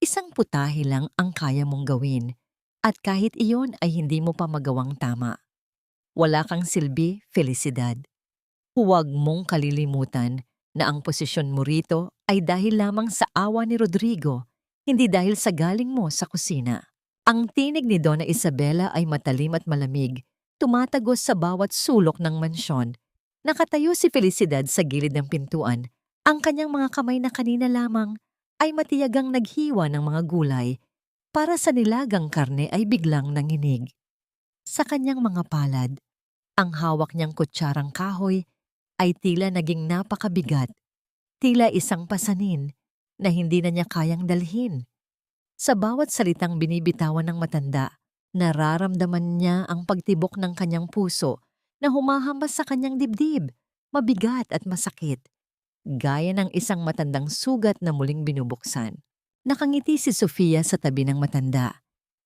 Isang putahe lang ang kaya mong gawin at kahit iyon ay hindi mo pa magawang tama. Wala kang silbi, felisidad. Huwag mong kalilimutan na ang posisyon mo rito ay dahil lamang sa awa ni Rodrigo, hindi dahil sa galing mo sa kusina. Ang tinig ni Donna Isabela ay matalim at malamig, tumatagos sa bawat sulok ng mansyon. Nakatayo si Felicidad sa gilid ng pintuan. Ang kanyang mga kamay na kanina lamang ay matiyagang naghiwa ng mga gulay para sa nilagang karne ay biglang nanginig. Sa kanyang mga palad, ang hawak niyang kutsarang kahoy ay tila naging napakabigat, tila isang pasanin na hindi na niya kayang dalhin. Sa bawat salitang binibitawan ng matanda, nararamdaman niya ang pagtibok ng kanyang puso na humahambas sa kanyang dibdib, mabigat at masakit, gaya ng isang matandang sugat na muling binubuksan. Nakangiti si Sofia sa tabi ng matanda,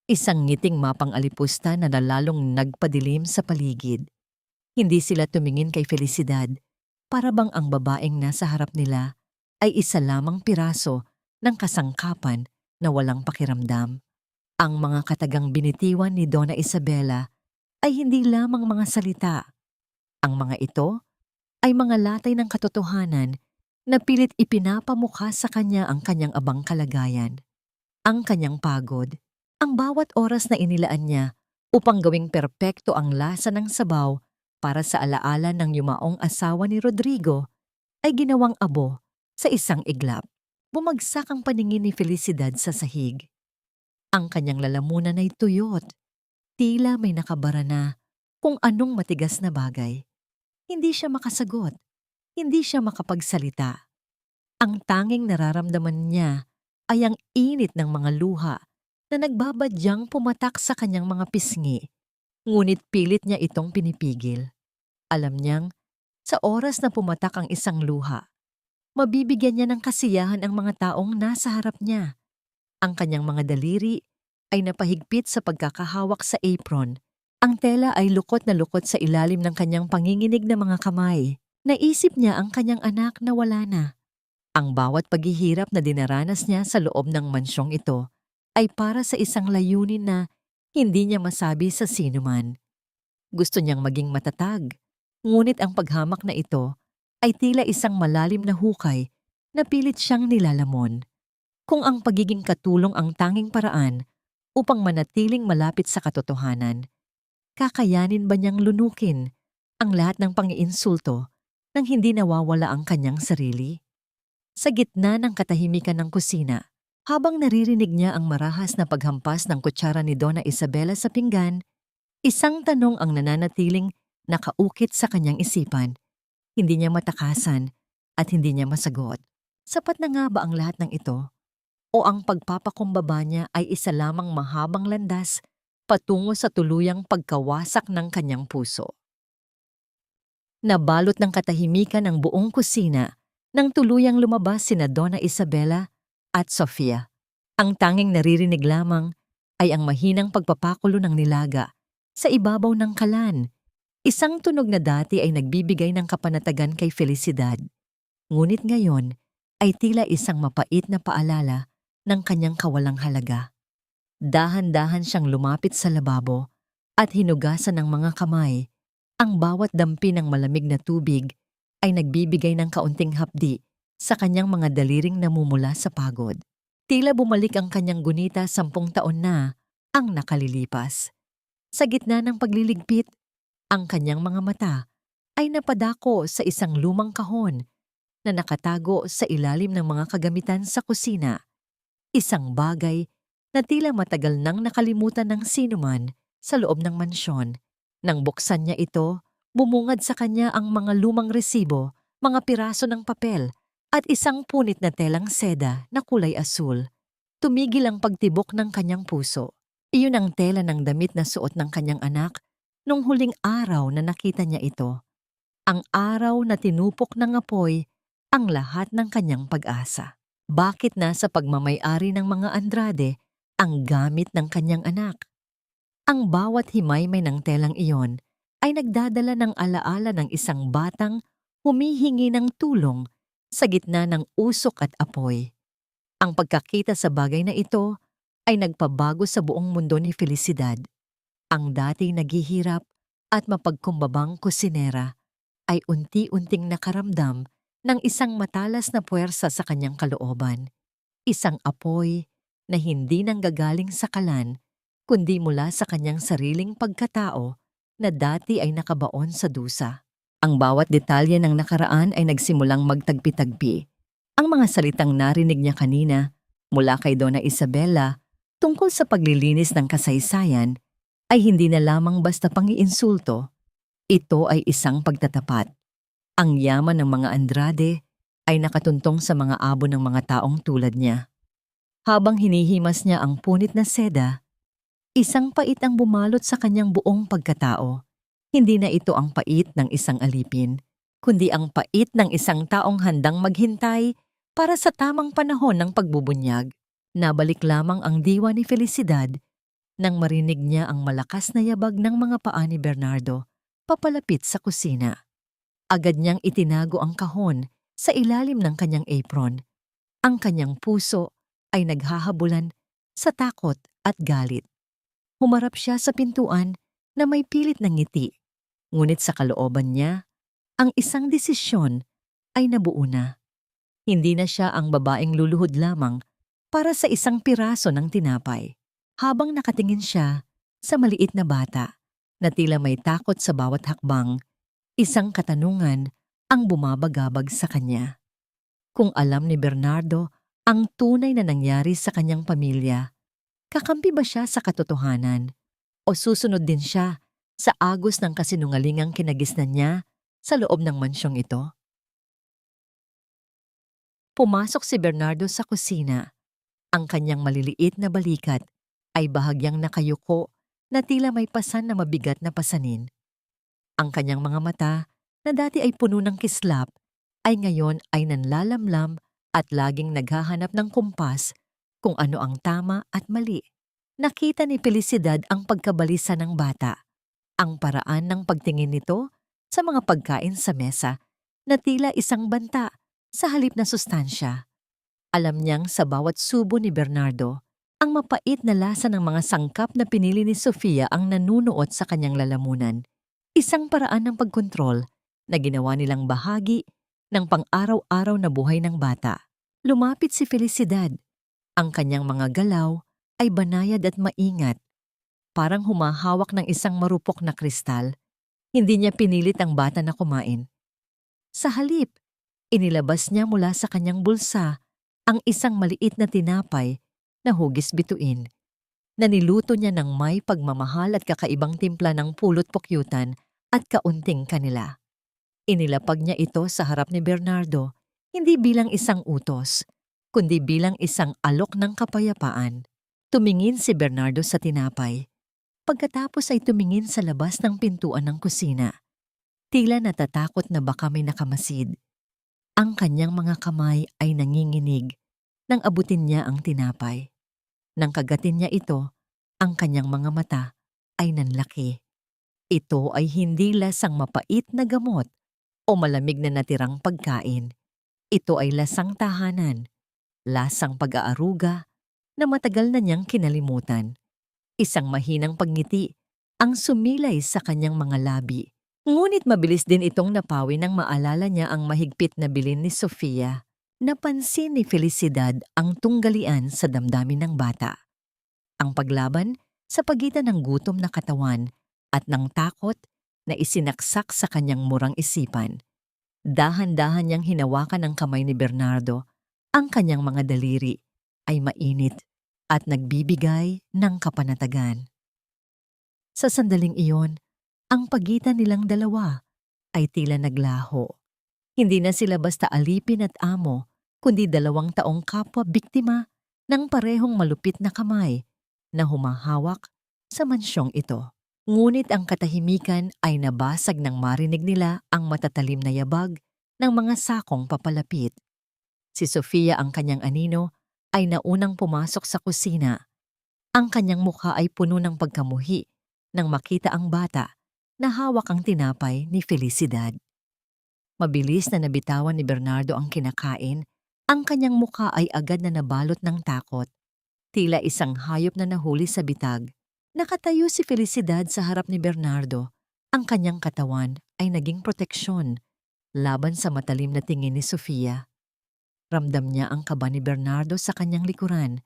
isang ngiting mapang-alipusta na lalong nagpadilim sa paligid. Hindi sila tumingin kay Felicidad, para bang ang babaeng nasa harap nila ay isa lamang piraso ng kasangkapan na walang pakiramdam. Ang mga katagang binitiwan ni Donna Isabela ay hindi lamang mga salita. Ang mga ito ay mga latay ng katotohanan na pilit ipinapamukha sa kanya ang kanyang abang kalagayan, ang kanyang pagod, ang bawat oras na inilaan niya upang gawing perpekto ang lasa ng sabaw para sa alaala ng yumaong asawa ni Rodrigo ay ginawang abo sa isang iglap. Bumagsak ang paningin ni Felicidad sa sahig. Ang kanyang lalamunan ay tuyot, tila may nakabara na kung anong matigas na bagay. Hindi siya makasagot, hindi siya makapagsalita. Ang tanging nararamdaman niya ay ang init ng mga luha na nagbabadyang pumatak sa kanyang mga pisngi, ngunit pilit niya itong pinipigil. Alam niyang, sa oras na pumatak ang isang luha, mabibigyan niya ng kasiyahan ang mga taong nasa harap niya. Ang kanyang mga daliri ay napahigpit sa pagkakahawak sa apron. Ang tela ay lukot na lukot sa ilalim ng kanyang panginginig na mga kamay. Naisip niya ang kanyang anak na wala na. Ang bawat paghihirap na dinaranas niya sa loob ng mansyong ito ay para sa isang layunin na hindi niya masabi sa sinuman. Gusto niyang maging matatag, ngunit ang paghamak na ito ay tila isang malalim na hukay na pilit siyang nilalamon. Kung ang pagiging katulong ang tanging paraan upang manatiling malapit sa katotohanan, kakayanin ba niyang lunukin ang lahat ng pangiinsulto nang hindi nawawala ang kanyang sarili? Sa gitna ng katahimikan ng kusina, habang naririnig niya ang marahas na paghampas ng kutsara ni Donna Isabela sa pinggan, isang tanong ang nananatiling nakaukit sa kanyang isipan. Hindi niya matakasan at hindi niya masagot. Sapat na nga ba ang lahat ng ito? O ang pagpapakumbaba niya ay isa lamang mahabang landas patungo sa tuluyang pagkawasak ng kanyang puso? Nabalot ng katahimikan ang buong kusina nang tuluyang lumabas sina Donna Isabela at Sofia. Ang tanging naririnig lamang ay ang mahinang pagpapakulo ng nilaga sa ibabaw ng kalan. Isang tunog na dati ay nagbibigay ng kapanatagan kay Felicidad. Ngunit ngayon ay tila isang mapait na paalala ng kanyang kawalang halaga. Dahan-dahan siyang lumapit sa lababo at hinugasan ng mga kamay. Ang bawat dampi ng malamig na tubig ay nagbibigay ng kaunting hapdi sa kanyang mga daliring namumula sa pagod. Tila bumalik ang kanyang gunita 10 taon na ang nakalilipas. Sa gitna ng pagliligpit, ang kanyang mga mata ay napadako sa isang lumang kahon na nakatago sa ilalim ng mga kagamitan sa kusina. Isang bagay na tila matagal nang nakalimutan ng sinuman sa loob ng mansyon. Nang buksan niya ito, bumungad sa kanya ang mga lumang resibo, mga piraso ng papel, at isang punit na telang seda na kulay asul. Tumigil ang pagtibok ng kanyang puso. Iyon ang tela ng damit na suot ng kanyang anak nung huling araw na nakita niya ito. Ang araw na tinupok ng apoy ang lahat ng kanyang pag-asa. Bakit nasa pagmamay-ari ng mga Andrade ang gamit ng kanyang anak? Ang bawat himaymay ng telang iyon ay nagdadala ng alaala ng isang batang humihingi ng tulong sa gitna ng usok at apoy. Ang pagkakita sa bagay na ito ay nagpabago sa buong mundo ni Felicidad. Ang dati naghihirap at mapagkumbabang kusinera ay unti-unting nakaramdam ng isang matalas na puwersa sa kanyang kalooban. Isang apoy na hindi nanggagaling sa kalan kundi mula sa kanyang sariling pagkatao na dati ay nakabaon sa dusa. Ang bawat detalye ng nakaraan ay nagsimulang magtagpi-tagpi. Ang mga salitang narinig niya kanina mula kay Donna Isabella tungkol sa paglilinis ng kasaysayan ay hindi na lamang basta pang-iinsulto. Ito ay isang pagtatapat. Ang yaman ng mga Andrade ay nakatuntong sa mga abo ng mga taong tulad niya. Habang hinihimas niya ang punit na seda, isang pait ang bumalot sa kanyang buong pagkatao. Hindi na ito ang pait ng isang alipin, kundi ang pait ng isang taong handang maghintay para sa tamang panahon ng pagbubunyag. Nabalik lamang ang diwa ni Felicidad nang marinig niya ang malakas na yabag ng mga paa ni Bernardo papalapit sa kusina. Agad niyang itinago ang kahon sa ilalim ng kanyang apron. Ang kanyang puso ay naghahabulan sa takot at galit. Humarap siya sa pintuan na may pilit na ngiti. Ngunit sa kalooban niya, ang isang desisyon ay nabuo na. Hindi na siya ang babaeng luluhod lamang para sa isang piraso ng tinapay. Habang nakatingin siya sa maliit na bata na tila may takot sa bawat hakbang, isang katanungan ang bumabagabag sa kanya. Kung alam ni Bernardo ang tunay na nangyari sa kanyang pamilya, kakampi ba siya sa katotohanan o susunod din siya sa agos ng kasinungalingang kinagisnan niya sa loob ng mansyong ito? Pumasok si Bernardo sa kusina. Ang kanyang maliliit na balikat ay bahagyang nakayuko na tila may pasan na mabigat na pasanin. Ang kanyang mga mata na dati ay puno ng kislap ay ngayon ay nanlalamlam at laging naghahanap ng kumpas kung ano ang tama at mali. Nakita ni Felicidad ang pagkabalisa ng bata, ang paraan ng pagtingin nito sa mga pagkain sa mesa na tila isang banta sa halip na sustansya. Alam niyang sa bawat subo ni Bernardo, ang mapait na lasa ng mga sangkap na pinili ni Sofia ang nanunuot sa kanyang lalamunan. Isang paraan ng pagkontrol na ginawa nilang bahagi ng pang-araw-araw na buhay ng bata. Lumapit si Felicidad. Ang kanyang mga galaw ay banayad at maingat. Parang humahawak ng isang marupok na kristal. Hindi niya pinilit ang bata na kumain. Sa halip, inilabas niya mula sa kanyang bulsa ang isang maliit na tinapay na hugis bituin, na niluto niya ng may pagmamahal at kakaibang timpla ng pulot pukyutan at kaunting kanila. Inilapag niya ito sa harap ni Bernardo, hindi bilang isang utos, kundi bilang isang alok ng kapayapaan. Tumingin si Bernardo sa tinapay. Pagkatapos ay tumingin sa labas ng pintuan ng kusina. Tila natatakot na baka may nakamasid. Ang kanyang mga kamay ay nanginginig nang abutin niya ang tinapay. Nang kagatin niya ito, ang kanyang mga mata ay nanlaki. Ito ay hindi lasang mapait na gamot o malamig na natirang pagkain. Ito ay lasang tahanan, lasang pag-aaruga na matagal na niyang kinalimutan. Isang mahinang pagngiti ang sumilay sa kanyang mga labi. Ngunit mabilis din itong napawi nang maalala niya ang mahigpit na bilin ni Sofia. Napansin ni Felicidad ang tunggalian sa damdamin ng bata. Ang paglaban sa pagitan ng gutom na katawan at ng takot na isinaksak sa kanyang murang isipan. Dahan-dahan niyang hinawakan ang kamay ni Bernardo. Ang kanyang mga daliri ay mainit at nagbibigay ng kapanatagan. Sa sandaling iyon, ang pagitan nilang dalawa ay tila naglaho. Hindi na sila basta alipin at amo, kundi 2 taong kapwa biktima ng parehong malupit na kamay na humahawak sa mansyong ito. Ngunit ang katahimikan ay nabasag nang marinig nila ang matatalim na yabag ng mga sakong papalapit. Si Sofia, ang kanyang anino, ay naunang pumasok sa kusina. Ang kanyang mukha ay puno ng pagkamuhi nang makita ang bata na hawak ang tinapay ni Felicidad. Mabilis na nabitawan ni Bernardo ang kinakain Ang kanyang mukha ay agad na nabalot ng takot, tila isang hayop na nahuli sa bitag. Nakatayo si Felicidad sa harap ni Bernardo. Ang kanyang katawan ay naging proteksyon laban sa matalim na tingin ni Sofia. Ramdam niya ang kaba ni Bernardo sa kanyang likuran,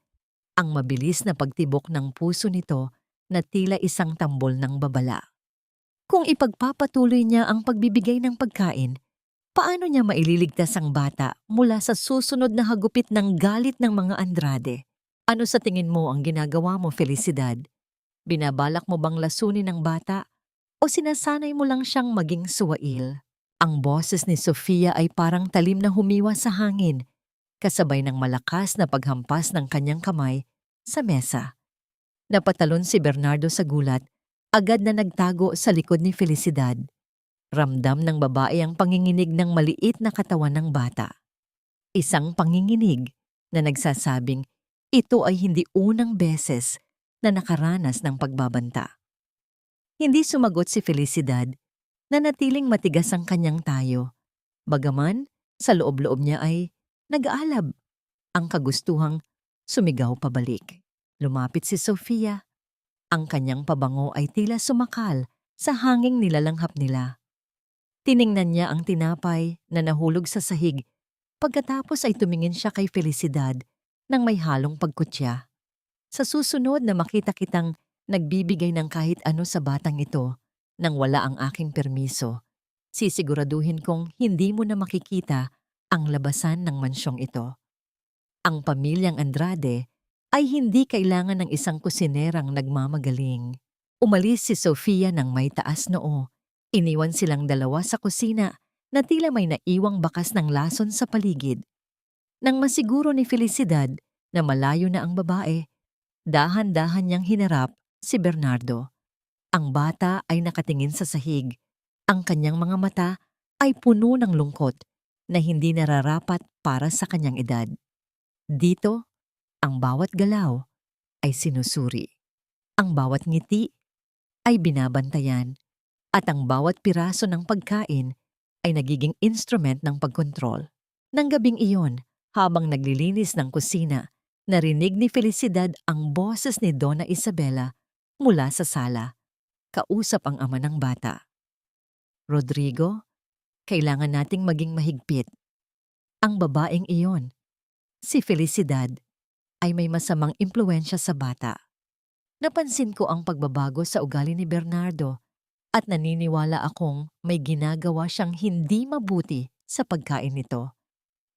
ang mabilis na pagtibok ng puso nito na tila isang tambol ng babala. Kung ipagpapatuloy niya ang pagbibigay ng pagkain, paano niya maililigtas ang bata mula sa susunod na hagupit ng galit ng mga Andrade? Ano sa tingin mo ang ginagawa mo, Felicidad? Binabalak mo bang lasunin ng bata o sinasanay mo lang siyang maging suwail? Ang boses ni Sofia ay parang talim na humiwa sa hangin, kasabay ng malakas na paghampas ng kanyang kamay sa mesa. Napatalon si Bernardo sa gulat, agad na nagtago sa likod ni Felicidad. Ramdam ng babae ang panginginig ng maliit na katawan ng bata. Isang panginginig na nagsasabing ito ay hindi unang beses na nakaranas ng pagbabanta. Hindi sumagot si Felicidad, na natiling matigas ang kanyang tayo. Bagaman, sa loob-loob niya ay nag-aalab ang kagustuhang sumigaw pabalik. Lumapit si Sofia. Ang kanyang pabango ay tila sumakal sa hanging nilalanghap nila. Tiningnan niya ang tinapay na nahulog sa sahig. Pagkatapos ay tumingin siya kay Felicidad nang may halong pagkutya. Sa susunod na makita kitang nagbibigay ng kahit ano sa batang ito nang wala ang aking permiso, sisiguraduhin kong hindi mo na makikita ang labasan ng mansyong ito. Ang pamilyang Andrade ay hindi kailangan ng isang kusinerang nagmamagaling. Umalis si Sofia nang may taas noo. Iniwan silang dalawa sa kusina na tila may naiwang bakas ng lason sa paligid. Nang masiguro ni Felicidad na malayo na ang babae, dahan-dahan niyang hinarap si Bernardo. Ang bata ay nakatingin sa sahig. Ang kanyang mga mata ay puno ng lungkot na hindi nararapat para sa kanyang edad. Dito, ang bawat galaw ay sinusuri. Ang bawat ngiti ay binabantayan at ang bawat piraso ng pagkain ay nagiging instrument ng pagkontrol. Nang gabing iyon, habang naglilinis ng kusina, narinig ni Felicidad ang boses ni Donna Isabela mula sa sala. Kausap ang ama ng bata. Rodrigo, kailangan nating maging mahigpit. Ang babaeng iyon, si Felicidad, ay may masamang impluwensya sa bata. Napansin ko ang pagbabago sa ugali ni Bernardo at naniniwala akong may ginagawa siyang hindi mabuti sa pagkain nito.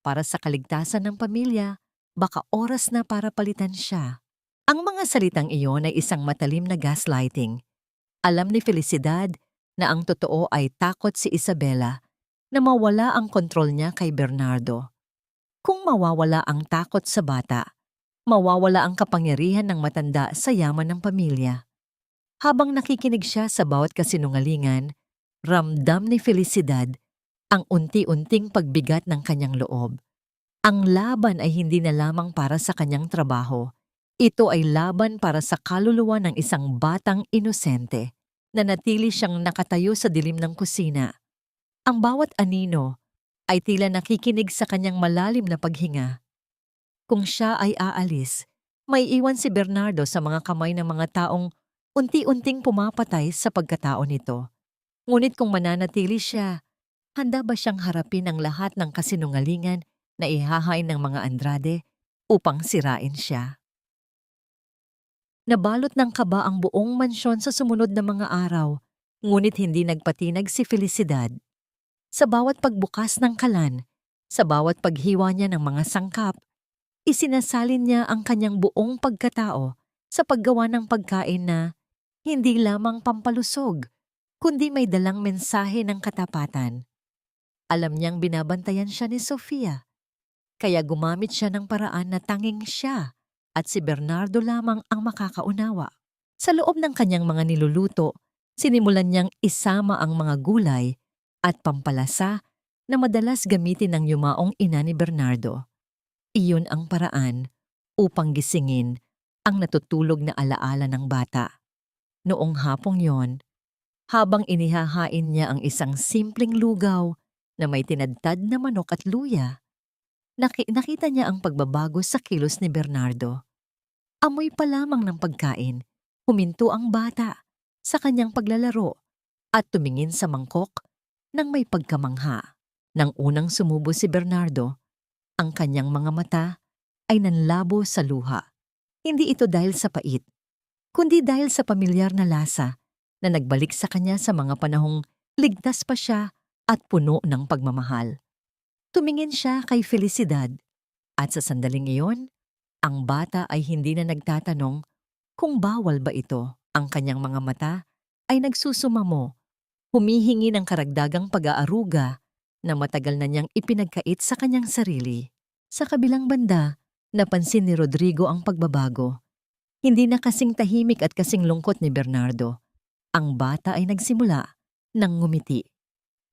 Para sa kaligtasan ng pamilya, baka oras na para palitan siya. Ang mga salitang iyon ay isang matalim na gaslighting. Alam ni Felicidad na ang totoo ay takot si Isabela na mawala ang kontrol niya kay Bernardo. Kung mawawala ang takot sa bata, mawawala ang kapangyarihan ng matanda sa yaman ng pamilya. Habang nakikinig siya sa bawat kasinungalingan, ramdam ni Felicidad ang unti-unting pagbigat ng kanyang loob. Ang laban ay hindi na lamang para sa kanyang trabaho. Ito ay laban para sa kaluluwa ng isang batang inosente na natili siyang nakatayo sa dilim ng kusina. Ang bawat anino ay tila nakikinig sa kanyang malalim na paghinga. Kung siya ay aalis, may iwan si Bernardo sa mga kamay ng mga taong unti-unting pumapatay sa pagkatao nito. Ngunit kung mananatili siya, handa ba siyang harapin ang lahat ng kasinungalingan na ihahain ng mga Andrade upang sirain siya? Nabalot ng kaba ang buong mansyon sa sumunod na mga araw, ngunit hindi nagpatinag si Felicidad. Sa bawat pagbukas ng kalan, sa bawat paghiwa niya ng mga sangkap, isinasalin niya ang kanyang buong pagkatao sa paggawa ng pagkain na hindi lamang pampalusog, kundi may dalang mensahe ng katapatan. Alam niyang binabantayan siya ni Sofia, kaya gumamit siya ng paraan na tanging siya at si Bernardo lamang ang makakaunawa. Sa loob ng kanyang mga niluluto, sinimulan niyang isama ang mga gulay at pampalasa na madalas gamitin ng yumaong ina ni Bernardo. Iyon ang paraan upang gisingin ang natutulog na alaala ng bata. Noong hapong yon, habang inihahain niya ang isang simpleng lugaw na may tinadtad na manok at luya, Nakita niya ang pagbabago sa kilos ni Bernardo. Amoy pa lamang ng pagkain, huminto ang bata sa kanyang paglalaro at tumingin sa mangkok nang may pagkamangha. Nang unang sumubo si Bernardo, ang kanyang mga mata ay nanlabo sa luha. Hindi ito dahil sa pait, kundi dahil sa pamilyar na lasa na nagbalik sa kanya sa mga panahong ligtas pa siya at puno ng pagmamahal. Tumingin siya kay Felicidad at sa sandaling iyon, ang bata ay hindi na nagtatanong kung bawal ba ito. Ang kanyang mga mata ay nagsusumamo, humihingi ng karagdagang pag-aaruga na matagal na niyang ipinagkait sa kanyang sarili. Sa kabilang banda, napansin ni Rodrigo ang pagbabago. Hindi na kasing tahimik at kasing lungkot ni Bernardo. Ang bata ay nagsimula ng ngumiti,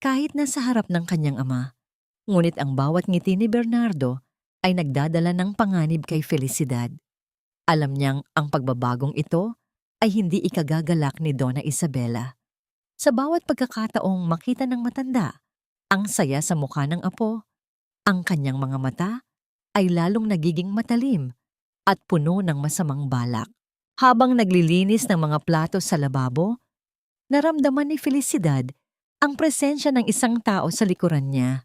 kahit nasa harap ng kanyang ama. Ngunit ang bawat ngiti ni Bernardo ay nagdadala ng panganib kay Felicidad. Alam niyang ang pagbabagong ito ay hindi ikagagalak ni Donna Isabela. Sa bawat pagkakataong makita ng matanda ang saya sa mukha ng apo, ang kanyang mga mata ay lalong nagiging matalim at puno ng masamang balak. Habang naglilinis ng mga plato sa lababo, naramdaman ni Felicidad ang presensya ng isang tao sa likuran niya.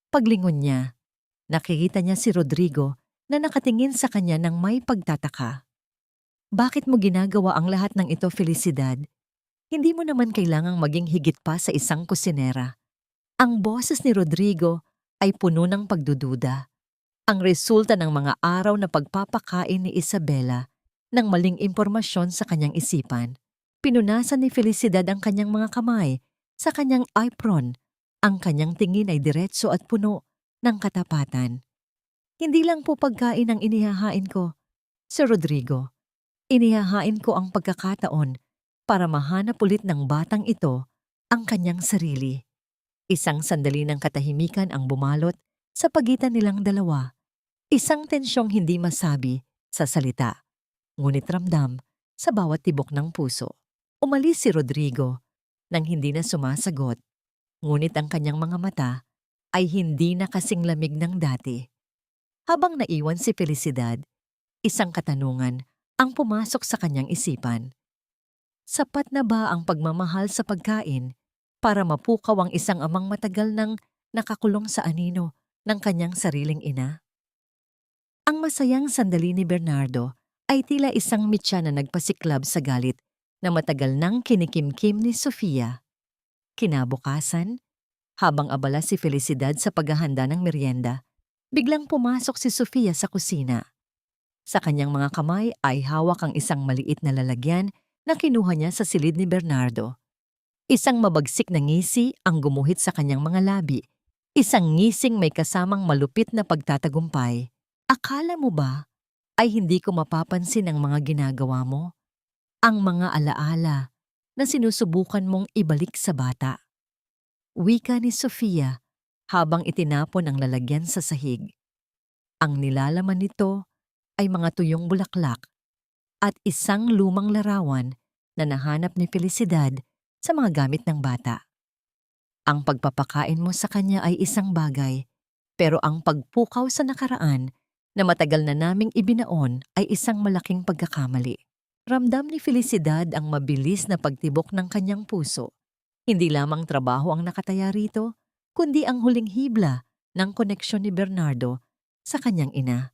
Paglingon niya, nakikita niya si Rodrigo na nakatingin sa kanya ng may pagtataka. Bakit mo ginagawa ang lahat ng ito, Felicidad? Hindi mo naman kailangang maging higit pa sa isang kusinera. Ang boses ni Rodrigo ay puno ng pagdududa. Ang resulta ng mga araw na pagpapakain ni Isabela ng maling impormasyon sa kanyang isipan. Pinunasan ni Felicidad ang kanyang mga kamay sa kanyang apron. Ang kanyang tingin ay diretso at puno ng katapatan. Hindi lang po pagkain ang inihahain ko, Sir Rodrigo. Inihahain ko ang pagkakataon para mahanap ulit ng batang ito ang kanyang sarili. Isang sandali ng katahimikan ang bumalot sa pagitan nilang dalawa. Isang tensyong hindi masabi sa salita, ngunit ramdam sa bawat tibok ng puso. Umalis si Rodrigo nang hindi na sumasagot. Ngunit ang kanyang mga mata ay hindi na kasing lamig ng dati. Habang naiwan si Felicidad, isang katanungan ang pumasok sa kanyang isipan. Sapat na ba ang pagmamahal sa pagkain para mapukaw ang isang amang matagal nang nakakulong sa anino ng kanyang sariling ina? Ang masayang sandali ni Bernardo ay tila isang mitya na nagpasiklab sa galit na matagal nang kinikimkim ni Sofia. Kinabukasan, habang abala si Felicidad sa paghahanda ng merienda, biglang pumasok si Sofia sa kusina. Sa kanyang mga kamay ay hawak ang isang maliit na lalagyan na kinuha niya sa silid ni Bernardo. Isang mabagsik na ngisi ang gumuhit sa kanyang mga labi. Isang ngising may kasamang malupit na pagtatagumpay. Akala mo ba ay hindi ko mapapansin ang mga ginagawa mo? Ang mga alaala na sinusubukan mong ibalik sa bata. Wika ni Sofia habang itinapon ang lalagyan sa sahig. Ang nilalaman nito ay mga tuyong bulaklak at isang lumang larawan na nahanap ni Felicidad sa mga gamit ng bata. Ang pagpapakain mo sa kanya ay isang bagay, pero ang pagpukaw sa nakaraan na matagal na naming ibinaon ay isang malaking pagkakamali. Ramdam ni Felicidad ang mabilis na pagtibok ng kanyang puso. Hindi lamang trabaho ang nakataya rito, kundi ang huling hibla ng koneksyon ni Bernardo sa kanyang ina.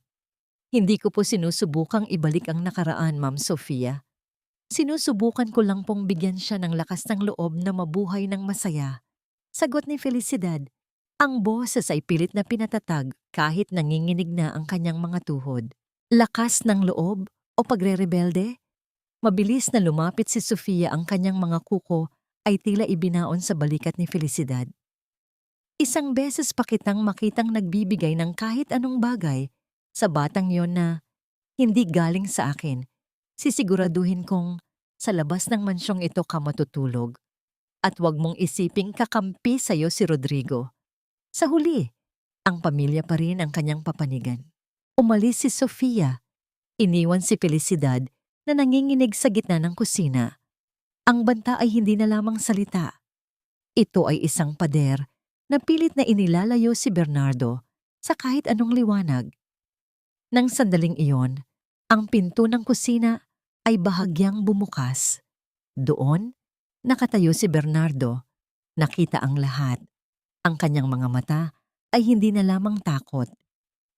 Hindi ko po sinusubukang ibalik ang nakaraan, Ma'am Sofia. Sinusubukan ko lang pong bigyan siya ng lakas ng loob na mabuhay ng masaya. Sagot ni Felicidad. Ang boses ay pilit na pinatatag kahit nanginginig na ang kanyang mga tuhod. Lakas ng loob o pagre-rebelde? Mabilis na lumapit si Sofia, ang kanyang mga kuko ay tila ibinaon sa balikat ni Felicidad. Isang beses pa kitang makitang nagbibigay ng kahit anong bagay sa batang yon na hindi galing sa akin. Sisiguraduhin kong sa labas ng mansyong ito ka matutulog. At huwag mong isiping kakampi sa'yo si Rodrigo. Sa huli, ang pamilya pa rin ang kanyang papanigan. Umalis si Sofia. Iniwan si Felicidad na nanginginig sa gitna ng kusina. Ang banta ay hindi na lamang salita. Ito ay isang pader na pilit na inilalayo si Bernardo sa kahit anong liwanag. Nang sandaling iyon, ang pinto ng kusina ay bahagyang bumukas. Doon, nakatayo si Bernardo. Nakita ang lahat. Ang kanyang mga mata ay hindi na lamang takot.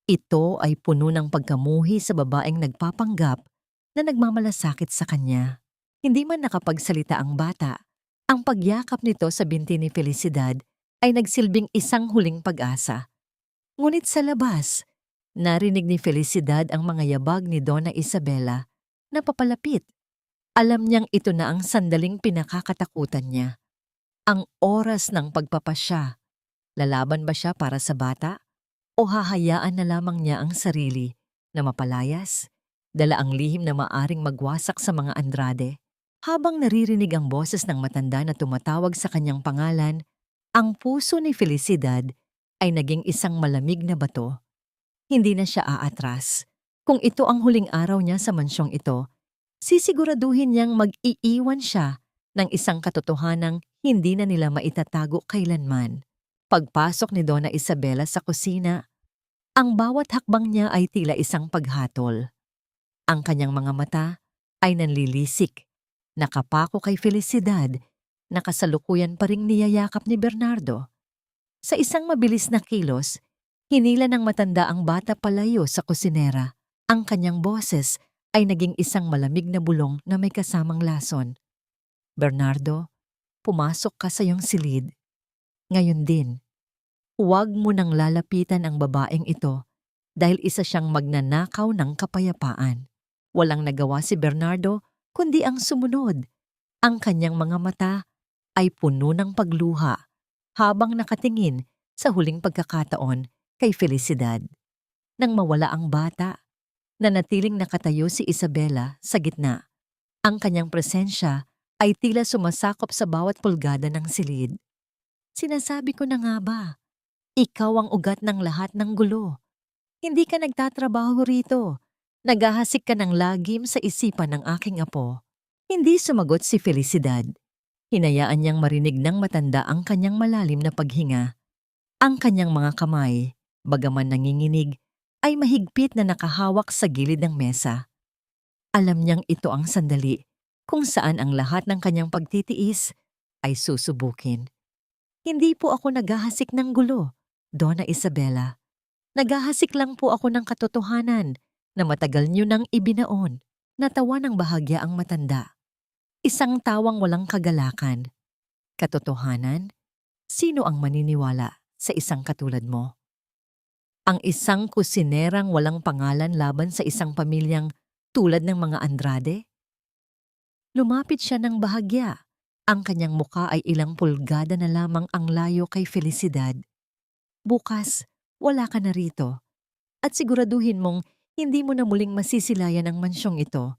Ito ay puno ng pagkamuhi sa babaeng nagpapanggap na nagmamalasakit sa kanya. Hindi man nakapagsalita ang bata, ang pagyakap nito sa binti ni Felicidad ay nagsilbing isang huling pag-asa. Ngunit sa labas, narinig ni Felicidad ang mga yabag ni Donna Isabela na papalapit. Alam niyang ito na ang sandaling pinakakatakutan niya. Ang oras ng pagpapasya. Lalaban ba siya para sa bata? O hahayaan na lamang niya ang sarili na mapalayas? Dala ang lihim na maaring magwasak sa mga Andrade. Habang naririnig ang boses ng matanda na tumatawag sa kanyang pangalan, ang puso ni Felicidad ay naging isang malamig na bato. Hindi na siya aatras. Kung ito ang huling araw niya sa mansyong ito, sisiguraduhin niyang mag-iiwan siya ng isang katotohanang hindi na nila maitatago kailanman. Pagpasok ni Donna Isabela sa kusina, ang bawat hakbang niya ay tila isang paghatol. Ang kanyang mga mata ay nanlilisik, nakapako kay Felicidad, na kasalukuyan pa ring niyayakap ni Bernardo. Sa isang mabilis na kilos, hinila ng matanda ang bata palayo sa kusinera. Ang kanyang boses ay naging isang malamig na bulong na may kasamang lason. Bernardo, pumasok ka sa iyong silid. Ngayon din, huwag mo nang lalapitan ang babaeng ito dahil isa siyang magnanakaw ng kapayapaan. Walang nagawa si Bernardo kundi ang sumunod. Ang kanyang mga mata ay puno ng pagluha habang nakatingin sa huling pagkakataon kay Felicidad. Nang mawala ang bata, nanatiling nakatayo si Isabela sa gitna. Ang kanyang presensya ay tila sumasakop sa bawat pulgada ng silid. Sinasabi ko na nga ba, ikaw ang ugat ng lahat ng gulo. Hindi ka nagtatrabaho rito. Naghahasik ka ng lagim sa isipan ng aking apo. Hindi sumagot si Felicidad. Hinayaan niyang marinig ng matanda ang kanyang malalim na paghinga. Ang kanyang mga kamay, bagaman nanginginig, ay mahigpit na nakahawak sa gilid ng mesa. Alam niyang ito ang sandali kung saan ang lahat ng kanyang pagtitiis ay susubukin. Hindi po ako naghahasik ng gulo, Donna Isabela. Naghahasik lang po ako ng katotohanan na matagal niyo nang ibinaon. Natawa ng bahagya ang matanda. Isang tawang walang kagalakan. Katotohanan? Sino ang maniniwala sa isang katulad mo? Ang isang kusinerang walang pangalan laban sa isang pamilyang tulad ng mga Andrade? Lumapit siya ng bahagya. Ang kanyang muka ay ilang pulgada na lamang ang layo kay Felicidad. Bukas, wala ka na rito. At siguraduhin mong hindi mo na muling masisilayan ang mansyong ito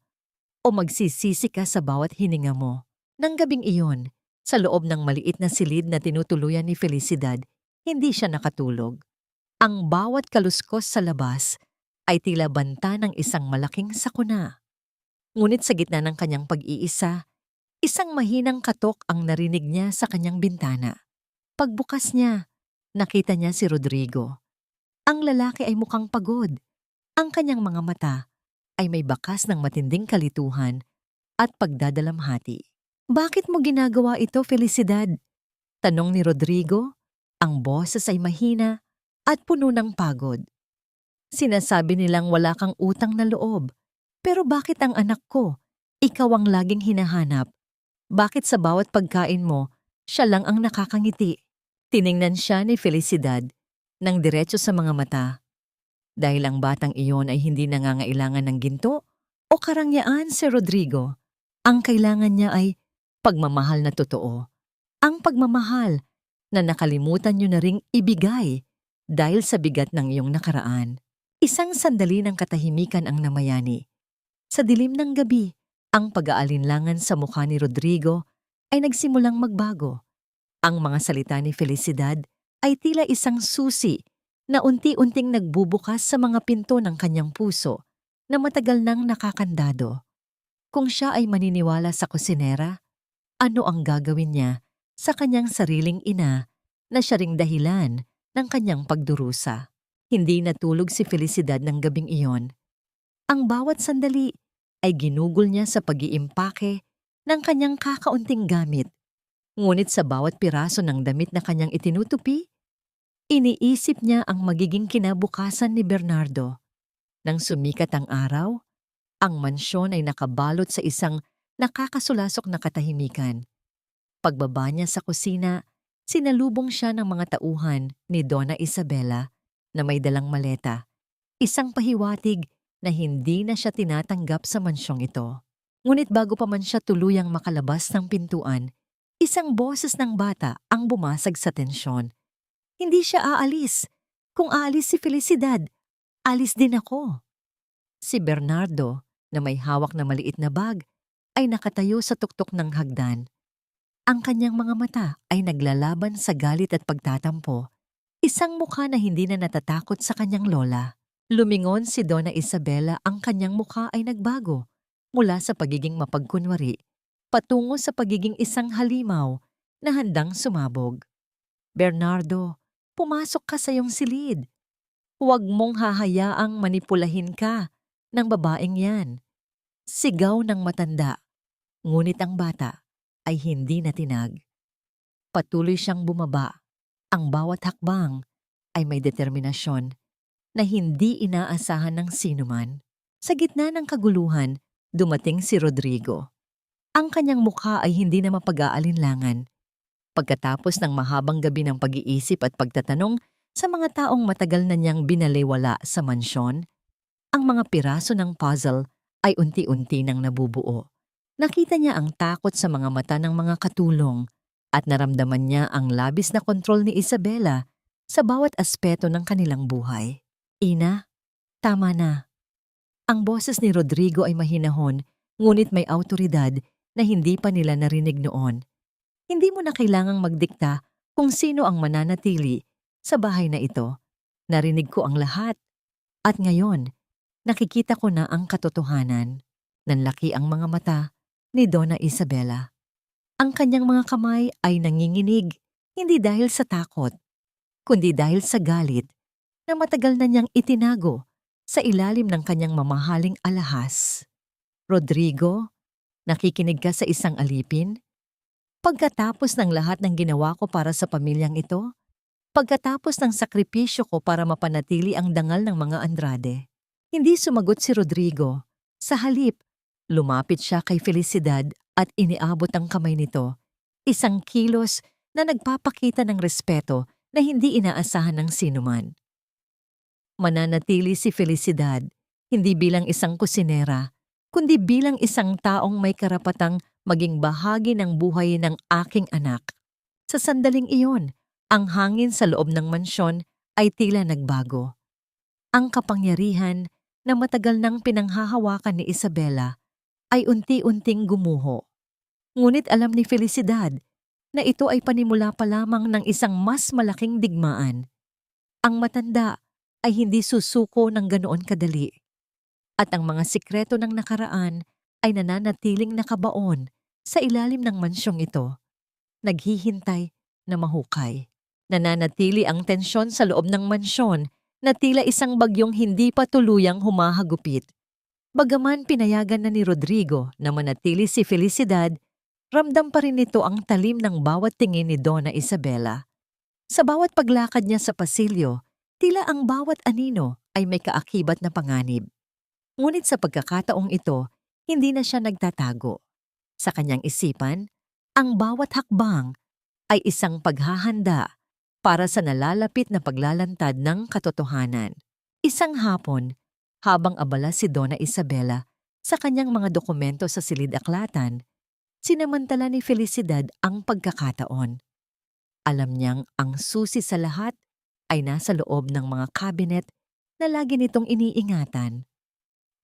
o magsisisi ka sa bawat hininga mo. Nang gabing iyon, sa loob ng maliit na silid na tinutuluyan ni Felicidad, hindi siya nakatulog. Ang bawat kaluskos sa labas ay tila banta ng isang malaking sakuna. Ngunit sa gitna ng kanyang pag-iisa, isang mahinang katok ang narinig niya sa kanyang bintana. Pagbukas niya, nakita niya si Rodrigo. Ang lalaki ay mukhang pagod. Ang kanyang mga mata ay may bakas ng matinding kalituhan at pagdadalamhati. Bakit mo ginagawa ito, Felicidad? Tanong ni Rodrigo. Ang boses ay mahina at puno ng pagod. Sinasabi nilang wala kang utang na loob. Pero bakit ang anak ko? Ikaw ang laging hinahanap. Bakit sa bawat pagkain mo, siya lang ang nakakangiti? Tiningnan siya ni Felicidad ng diretso sa mga mata. Dahil ang batang iyon ay hindi nangangailangan ng ginto o karangyaan si Rodrigo. Ang kailangan niya ay pagmamahal na totoo. Ang pagmamahal na nakalimutan niyo na ring ibigay dahil sa bigat ng iyong nakaraan. Isang sandali ng katahimikan ang namayani. Sa dilim ng gabi, ang pag-aalinlangan sa mukha ni Rodrigo ay nagsimulang magbago. Ang mga salita ni Felicidad ay tila isang susi na unti-unting nagbubukas sa mga pinto ng kanyang puso na matagal nang nakakandado. Kung siya ay maniniwala sa kusinera, ano ang gagawin niya sa kanyang sariling ina na siya ring dahilan ng kanyang pagdurusa? Hindi natulog si Felicidad ng gabing iyon. Ang bawat sandali ay ginugol niya sa pag-iimpake ng kanyang kakaunting gamit. Ngunit sa bawat piraso ng damit na kanyang itinutupi, iniisip niya ang magiging kinabukasan ni Bernardo. Nang sumikat ang araw, ang mansyon ay nakabalot sa isang nakakasulasok na katahimikan. Pagbaba niya sa kusina, sinalubong siya ng mga tauhan ni Donna Isabela na may dalang maleta, isang pahiwatig na hindi na siya tinatanggap sa mansyong ito. Ngunit bago pa man siya tuluyang makalabas ng pintuan, isang boses ng bata ang bumasag sa tensyon. Hindi siya aalis. Kung aalis si Felicidad, alis din ako. Si Bernardo, na may hawak na maliit na bag, ay nakatayo sa tuktok ng hagdan. Ang kanyang mga mata ay naglalaban sa galit at pagtatampo, isang mukha na hindi na natatakot sa kanyang lola. Lumingon si Donna Isabela, ang kanyang mukha ay nagbago mula sa pagiging mapagkunwari patungo sa pagiging isang halimaw na handang sumabog. Bernardo, pumasok ka sa iyong silid. Huwag mong hahayaang manipulahin ka ng babaeng yan. Sigaw ng matanda, ngunit ang bata ay hindi natinag. Patuloy siyang bumaba. Ang bawat hakbang ay may determinasyon na hindi inaasahan ng sinuman. Sa gitna ng kaguluhan, dumating si Rodrigo. Ang kanyang mukha ay hindi na mapag-aalinlangan. Pagkatapos ng mahabang gabi ng pag-iisip at pagtatanong sa mga taong matagal na niyang binaliwala sa mansyon, ang mga piraso ng puzzle ay unti-unti nang nabubuo. Nakita niya ang takot sa mga mata ng mga katulong at naramdaman niya ang labis na kontrol ni Isabela sa bawat aspeto ng kanilang buhay. Ina, tama na. Ang boses ni Rodrigo ay mahinahon, ngunit may awtoridad na hindi pa nila narinig noon. Hindi mo na kailangang magdikta kung sino ang mananatili sa bahay na ito. Narinig ko ang lahat. At ngayon, nakikita ko na ang katotohanan. Nanlaki ang mga mata ni Donna Isabela. Ang kanyang mga kamay ay nanginginig, hindi dahil sa takot, kundi dahil sa galit na matagal na niyang itinago sa ilalim ng kanyang mamahaling alahas. Rodrigo, nakikinig ka sa isang alipin? Pagkatapos ng lahat ng ginawa ko para sa pamilyang ito, pagkatapos ng sakripisyo ko para mapanatili ang dangal ng mga Andrade, hindi sumagot si Rodrigo. Sa halip, lumapit siya kay Felicidad at iniabot ang kamay nito, isang kilos na nagpapakita ng respeto na hindi inaasahan ng sinuman. Mananatili si Felicidad, hindi bilang isang kusinera, kundi bilang isang taong may karapatang maging bahagi ng buhay ng aking anak. Sa sandaling iyon, ang hangin sa loob ng mansyon ay tila nagbago. Ang kapangyarihan na matagal nang pinanghahawakan ni Isabela ay unti-unting gumuho. Ngunit alam ni Felicidad na ito ay panimula pa lamang ng isang mas malaking digmaan. Ang matanda ay hindi susuko ng ganoon kadali. At ang mga sikreto ng nakaraan ay nananatiling nakabaon sa ilalim ng mansyong ito. Naghihintay na mahukay. Nananatili ang tensyon sa loob ng mansyon na tila isang bagyong hindi pa tuluyang humahagupit. Bagaman pinayagan na ni Rodrigo na manatili si Felicidad, ramdam pa rin nito ang talim ng bawat tingin ni Donna Isabela. Sa bawat paglakad niya sa pasilyo, tila ang bawat anino ay may kaakibat na panganib. Ngunit sa pagkakataong ito, hindi na siya nagtatago. Sa kanyang isipan, ang bawat hakbang ay isang paghahanda para sa nalalapit na paglalantad ng katotohanan. Isang hapon, habang abala si Donna Isabela sa kanyang mga dokumento sa silid-aklatan, sinamantala ni Felicidad ang pagkakataon. Alam niyang ang susi sa lahat ay nasa loob ng mga kabinet na lagi nitong iniingatan.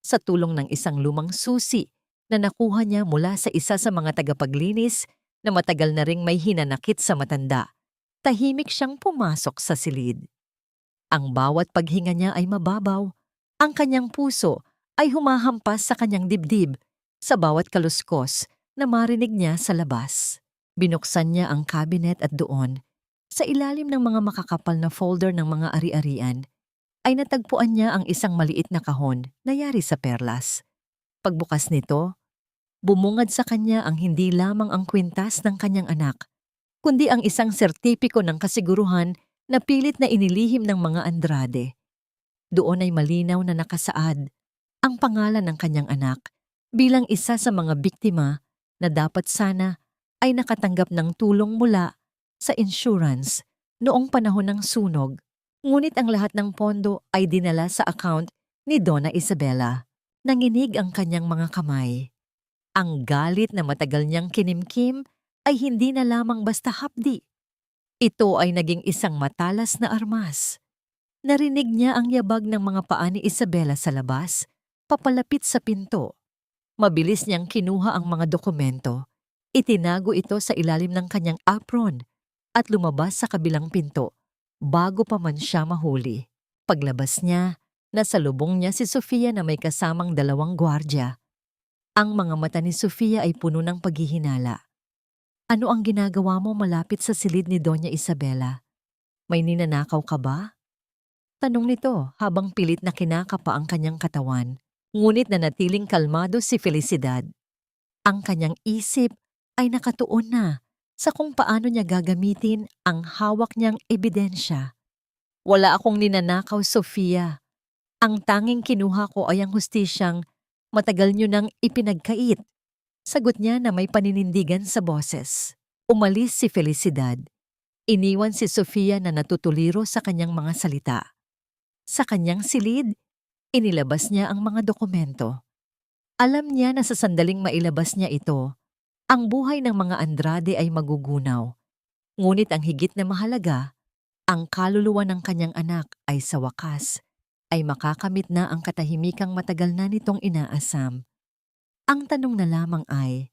Sa tulong ng isang lumang susi na nakuha niya mula sa isa sa mga tagapaglinis na matagal na ring may hinanakit sa matanda, tahimik siyang pumasok sa silid. Ang bawat paghinga niya ay mababaw, ang kanyang puso ay humahampas sa kanyang dibdib sa bawat kaluskos na marinig niya sa labas. Binuksan niya ang kabinet at doon, sa ilalim ng mga makakapal na folder ng mga ari-arian, ay natagpuan niya ang isang maliit na kahon na yari sa perlas. Pagbukas nito, bumungad sa kanya ang hindi lamang ang kwintas ng kanyang anak, kundi ang isang sertipiko ng kasiguruhan na pilit na inilihim ng mga Andrade. Doon ay malinaw na nakasaad ang pangalan ng kanyang anak bilang isa sa mga biktima na dapat sana ay nakatanggap ng tulong mula sa insurance noong panahon ng sunog. Ngunit ang lahat ng pondo ay dinala sa account ni Donna Isabela. Nanginig ang kanyang mga kamay. Ang galit na matagal niyang kinimkim ay hindi na lamang basta hapdi. Ito ay naging isang matalas na armas. Narinig niya ang yabag ng mga paa ni Isabela sa labas, papalapit sa pinto. Mabilis niyang kinuha ang mga dokumento. Itinago ito sa ilalim ng kanyang apron at lumabas sa kabilang pinto bago pa man siya mahuli. Paglabas niya, nasalubong niya si Sofia na may kasamang 2 gwardya. Ang mga mata ni Sofia ay puno ng paghihinala. Ano ang ginagawa mo malapit sa silid ni Doña Isabela? May ninanakaw ka ba? Tanong nito habang pilit na kinakapa ang kanyang katawan. Ngunit nanatiling kalmado si Felicidad. Ang kanyang isip ay nakatuon na sa kung paano niya gagamitin ang hawak niyang ebidensya. Wala akong ninanakaw, Sofia. Ang tanging kinuha ko ay ang hustisyang matagal niyo nang ipinagkait. Sagot niya na may paninindigan sa boses. Umalis si Felicidad. Iniwan si Sofia na natutuliro sa kanyang mga salita. Sa kanyang silid, inilabas niya ang mga dokumento. Alam niya na sa sandaling mailabas niya ito, ang buhay ng mga Andrade ay magugunaw. Ngunit ang higit na mahalaga, ang kaluluwa ng kanyang anak ay sa wakas, ay makakamit na ang katahimikang matagal na nitong inaasam. Ang tanong na lamang ay,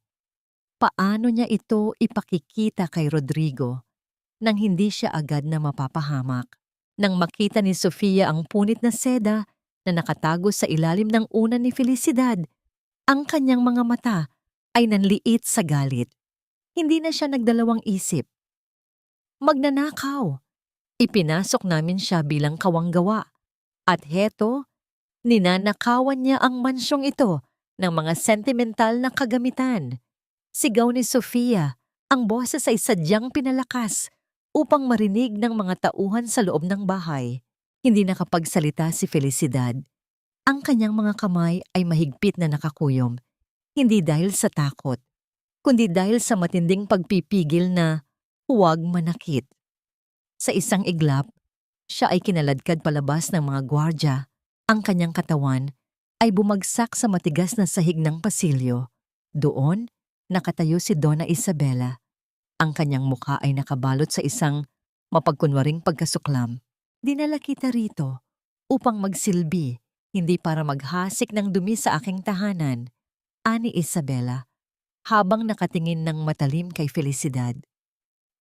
paano niya ito ipakikita kay Rodrigo nang hindi siya agad na mapapahamak? Nang makita ni Sofia ang punit na seda na nakatago sa ilalim ng una ni Felicidad, ang kanyang mga mata ay nanliit sa galit. Hindi na siya nagdalawang isip. Magnanakaw! Ipinasok namin siya bilang kawanggawa. At heto, ninanakawan niya ang mansyong ito ng mga sentimental na kagamitan. Sigaw ni Sofia, ang boses ay sadyang pinalakas upang marinig ng mga tauhan sa loob ng bahay. Hindi nakapagsalita si Felicidad. Ang kanyang mga kamay ay mahigpit na nakakuyom, hindi dahil sa takot, kundi dahil sa matinding pagpipigil na huwag manakit. Sa isang iglap, siya ay kinaladkad palabas ng mga gwardya. Ang kanyang katawan ay bumagsak sa matigas na sahig ng pasilyo. Doon, nakatayo si Donna Isabela. Ang kanyang mukha ay nakabalot sa isang mapagkunwaring pagkasuklam. Dinala kita rito upang magsilbi, hindi para maghasik ng dumi sa aking tahanan, ani Isabela, habang nakatingin ng matalim kay Felicidad.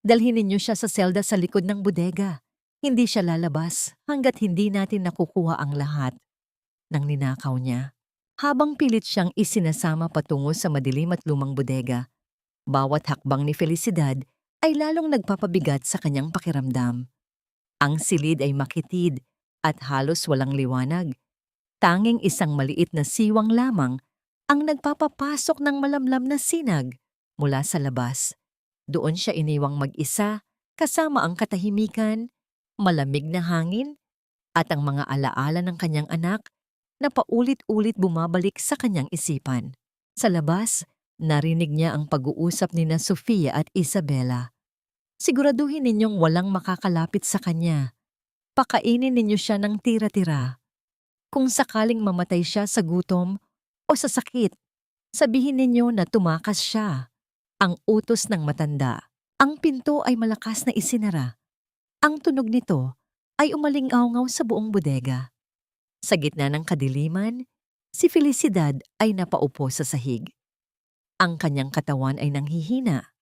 Dalhin ninyo siya sa selda sa likod ng bodega. Hindi siya lalabas hanggat hindi natin nakukuha ang lahat ng ninakaw niya. Habang pilit siyang isinasama patungo sa madilim at lumang bodega, bawat hakbang ni Felicidad ay lalong nagpapabigat sa kanyang pakiramdam. Ang silid ay makitid at halos walang liwanag. Tanging isang maliit na siwang lamang ang nagpapapasok ng malamlam na sinag mula sa labas. Doon siya iniwang mag-isa kasama ang katahimikan, malamig na hangin at ang mga alaala ng kanyang anak na paulit-ulit bumabalik sa kanyang isipan. Sa labas, narinig niya ang pag-uusap nina Sofia at Isabela. Siguraduhin ninyong walang makakalapit sa kanya. Pakainin ninyo siya ng tira-tira. Kung sakaling mamatay siya sa gutom o sa sakit, sabihin ninyo na tumakas siya. Ang utos ng matanda. Ang pinto ay malakas na isinara. Ang tunog nito ay umalingaw-ngaw sa buong bodega. Sa gitna ng kadiliman, si Felicidad ay napaupo sa sahig. Ang kanyang katawan ay nanghihina,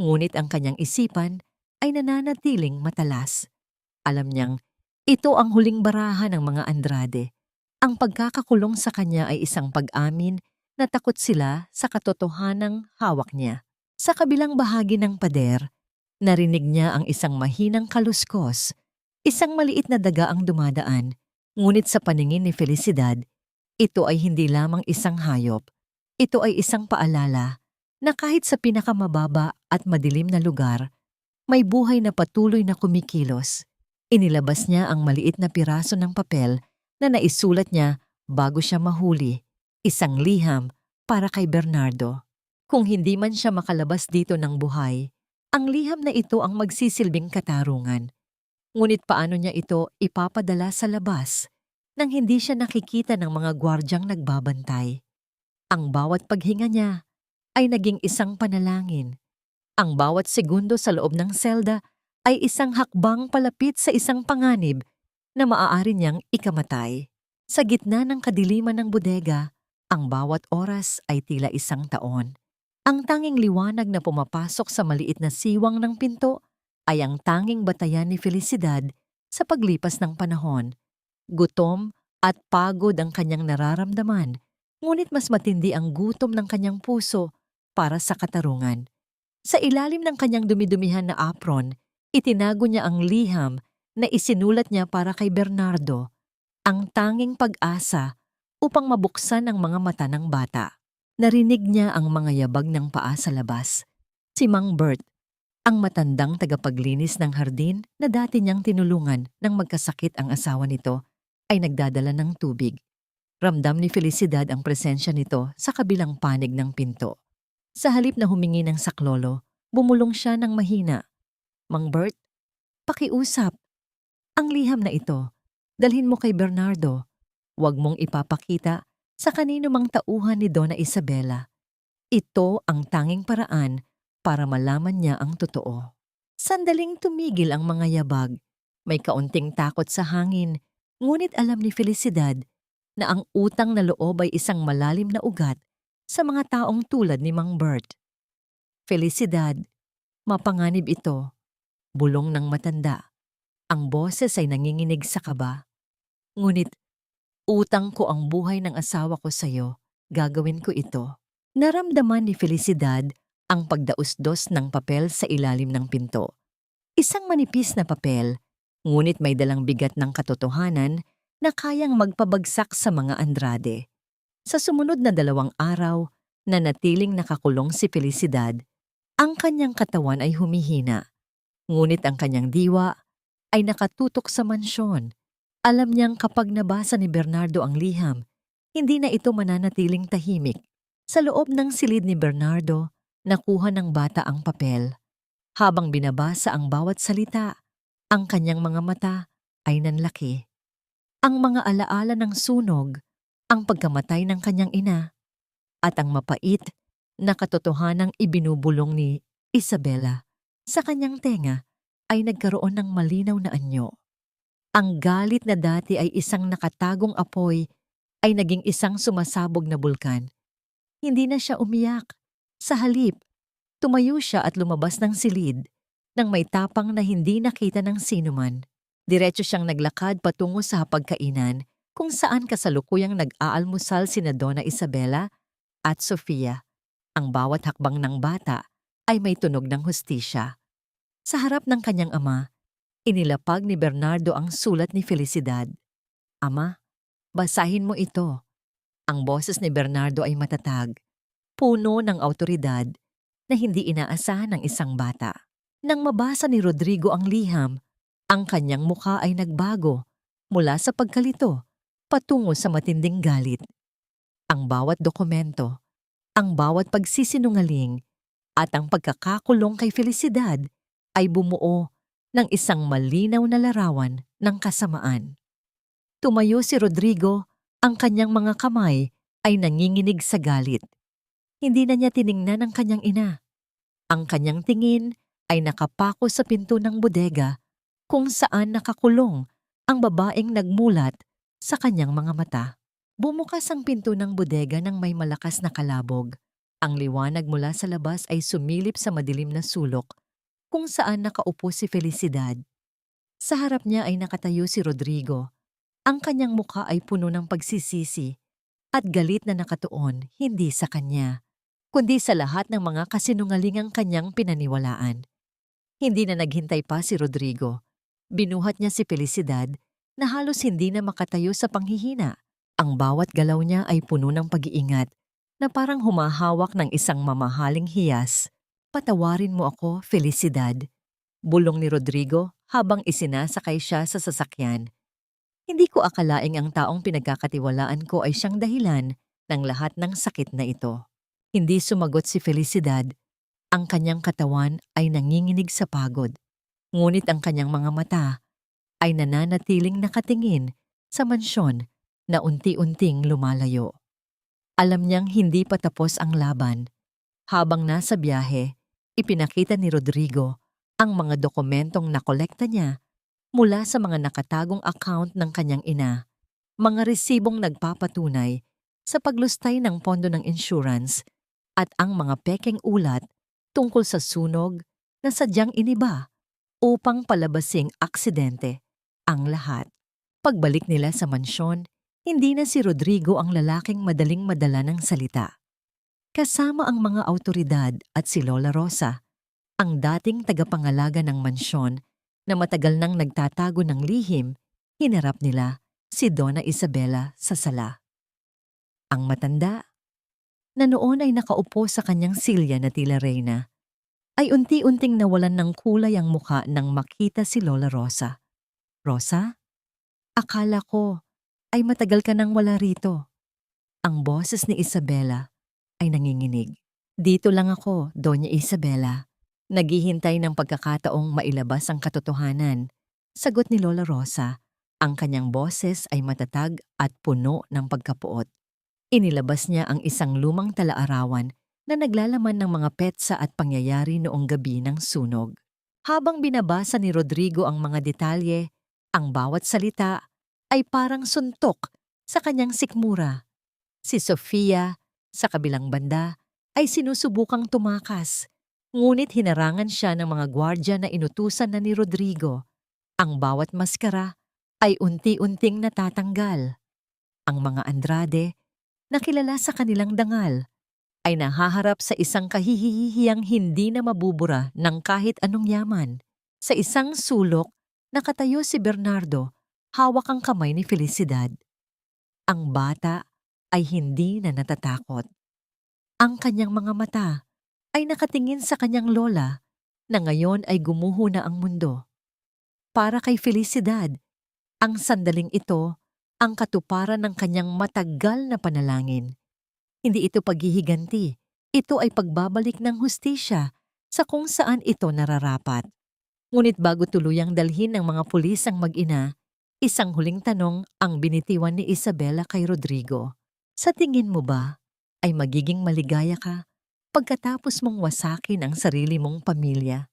ngunit ang kanyang isipan ay nananatiling matalas. Alam niyang ito ang huling baraha ng mga Andrade. Ang pagkakakulong sa kanya ay isang pag-amin na takot sila sa katotohanang hawak niya. Sa kabilang bahagi ng pader, narinig niya ang isang mahinang kaluskos, isang maliit na daga ang dumadaan. Ngunit sa paningin ni Felicidad, ito ay hindi lamang isang hayop. Ito ay isang paalala na kahit sa pinakamababa at madilim na lugar, may buhay na patuloy na kumikilos. Inilabas niya ang maliit na piraso ng papel na naisulat niya bago siya mahuli, isang liham para kay Bernardo. Kung hindi man siya makalabas dito ng buhay, ang liham na ito ang magsisilbing katarungan. Ngunit paano niya ito ipapadala sa labas nang hindi siya nakikita ng mga gwardyang nagbabantay? Ang bawat paghinga niya ay naging isang panalangin. Ang bawat segundo sa loob ng selda ay isang hakbang palapit sa isang panganib na maaari niyang ikamatay. Sa gitna ng kadiliman ng bodega, ang bawat oras ay tila isang taon. Ang tanging liwanag na pumapasok sa maliit na siwang ng pinto ay ang tanging batayan ni Felicidad sa paglipas ng panahon. Gutom at pagod ang kanyang nararamdaman, ngunit mas matindi ang gutom ng kanyang puso para sa katarungan. Sa ilalim ng kanyang dumidumihan na apron, itinago niya ang liham na isinulat niya para kay Bernardo, ang tanging pag-asa upang mabuksan ang mga mata ng bata. Narinig niya ang mga yabag ng paa sa labas. Si Mang Bert, ang matandang tagapaglinis ng hardin na dati niyang tinulungan nang magkasakit ang asawa nito, ay nagdadala ng tubig. Ramdam ni Felicidad ang presensya nito sa kabilang panig ng pinto. Sa halip na humingi ng saklolo, bumulong siya ng mahina. Mang Bert, pakiusap. Ang liham na ito, dalhin mo kay Bernardo. Huwag mong ipapakita sa kanino mang tauhan ni Donna Isabela. Ito ang tanging paraan para malaman niya ang totoo. Sandaling tumigil ang mga yabag. May kaunting takot sa hangin, ngunit alam ni Felicidad na ang utang na loob ay isang malalim na ugat sa mga taong tulad ni Mang Bert. Felicidad, mapanganib ito. Bulong ng matanda. Ang boses ay nanginginig sa kaba. Ngunit, utang ko ang buhay ng asawa ko sa'yo. Gagawin ko ito. Naramdaman ni Felicidad ang pagdausdos ng papel sa ilalim ng pinto. Isang manipis na papel, ngunit may dalang bigat ng katotohanan na kayang magpabagsak sa mga Andrade. Sa sumunod na 2 araw, nanatiling nakakulong si Felicidad. Ang kanyang katawan ay humihina, ngunit ang kanyang diwa ay nakatutok sa mansyon. Alam niyang kapag nabasa ni Bernardo ang liham, hindi na ito mananatiling tahimik. Sa loob ng silid ni Bernardo, nakuha ng bata ang papel. Habang binabasa ang bawat salita, ang kanyang mga mata ay nanlaki. Ang mga alaala ng sunog, ang pagkamatay ng kanyang ina, at ang mapait na katotohanang ibinubulong ni Isabela sa kanyang tenga ay nagkaroon ng malinaw na anyo. Ang galit na dati ay isang nakatagong apoy ay naging isang sumasabog na bulkan. Hindi na siya umiyak. Sa halip, tumayo siya at lumabas ng silid nang may tapang na hindi nakita ng sinuman. Diretso siyang naglakad patungo sa hapagkainan kung saan kasalukuyang nag-aalmusal sina Donna Isabela at Sofia. Ang bawat hakbang ng bata ay may tunog ng hustisya. Sa harap ng kanyang ama, inilapag ni Bernardo ang sulat ni Felicidad. Ama, basahin mo ito. Ang boses ni Bernardo ay matatag, puno ng awtoridad na hindi inaasahan ng isang bata. Nang mabasa ni Rodrigo ang liham, ang kanyang mukha ay nagbago mula sa pagkalito patungo sa matinding galit. Ang bawat dokumento, ang bawat pagsisinungaling, at ang pagkakakulong kay Felicidad ay bumuo ng isang malinaw na larawan ng kasamaan. Tumayo si Rodrigo, ang kanyang mga kamay ay nanginginig sa galit. Hindi na niya tiningnan ang kanyang ina. Ang kanyang tingin ay nakapako sa pinto ng bodega kung saan nakakulong ang babaeng nagmulat sa kanyang mga mata. Bumukas ang pinto ng bodega nang may malakas na kalabog. Ang liwanag mula sa labas ay sumilip sa madilim na sulok kung saan nakaupo si Felicidad. Sa harap niya ay nakatayo si Rodrigo. Ang kanyang mukha ay puno ng pagsisisi at galit na nakatuon hindi sa kanya, kundi sa lahat ng mga kasinungalingang kanyang pinaniwalaan. Hindi na naghintay pa si Rodrigo. Binuhat niya si Felicidad na halos hindi na makatayo sa panghihina. Ang bawat galaw niya ay puno ng pag-iingat na parang humahawak ng isang mamahaling hiyas. "Patawarin mo ako, Felicidad," bulong ni Rodrigo habang isinasakay siya sa sasakyan. Hindi ko akalaing ang taong pinagkakatiwalaan ko ay siyang dahilan ng lahat ng sakit na ito. Hindi sumagot si Felicidad. Ang kanyang katawan ay nanginginig sa pagod, ngunit ang kanyang mga mata ay nananatiling nakatingin sa mansyon na unti-unting lumalayo. Alam niyang hindi pa tapos ang laban. Habang nasa biyahe, ipinakita ni Rodrigo ang mga dokumentong nakolekta niya mula sa mga nakatagong account ng kanyang ina, mga resibong nagpapatunay sa paglustay ng pondo ng insurance at ang mga pekeng ulat tungkol sa sunog na sadyang iniba upang palabasing aksidente ang lahat. Pagbalik nila sa mansyon, hindi na si Rodrigo ang lalaking madaling madala ng salita. Kasama ang mga awtoridad at si Lola Rosa, ang dating tagapangalaga ng mansyon na matagal nang nagtatago ng lihim, hinarap nila si Donna Isabela sa sala. Ang matanda, na noon ay nakaupo sa kanyang silya na tila reyna, ay unti-unting nawalan ng kulay ang mukha nang makita si Lola Rosa. "Rosa? Akala ko ay matagal ka nang wala rito." Ang boses ni Isabela ay nanginginig. "Dito lang ako, Doña Isabela. Naghihintay ng pagkakataong mailabas ang katotohanan," sagot ni Lola Rosa. Ang kanyang boses ay matatag at puno ng pagkapuot. Inilabas niya ang isang lumang talaarawan na naglalaman ng mga petsa at pangyayari noong gabi ng sunog. Habang binabasa ni Rodrigo ang mga detalye, ang bawat salita ay parang suntok sa kanyang sikmura. Si Sofia, sa kabilang banda, ay sinusubukang tumakas, ngunit hinarangan siya ng mga gwardya na inutusan na ni Rodrigo. Ang bawat maskara ay unti-unting natatanggal. Ang mga Andrade, na kilala sa kanilang dangal, ay nahaharap sa isang kahihihiyang hindi na mabubura ng kahit anong yaman. Sa isang sulok, nakatayo si Bernardo, hawak ang kamay ni Felicidad. Ang bata ay hindi na natatakot. Ang kanyang mga mata ay nakatingin sa kanyang lola na ngayon ay gumuho na ang mundo. Para kay Felicidad, ang sandaling ito ang katuparan ng kanyang matagal na panalangin. Hindi ito paghihiganti, ito ay pagbabalik ng hustisya sa kung saan ito nararapat. Ngunit bago tuluyang dalhin ng mga pulis ang mag-ina, isang huling tanong ang binitiwan ni Isabela kay Rodrigo. "Sa tingin mo ba ay magiging maligaya ka pagkatapos mong wasakin ang sarili mong pamilya?"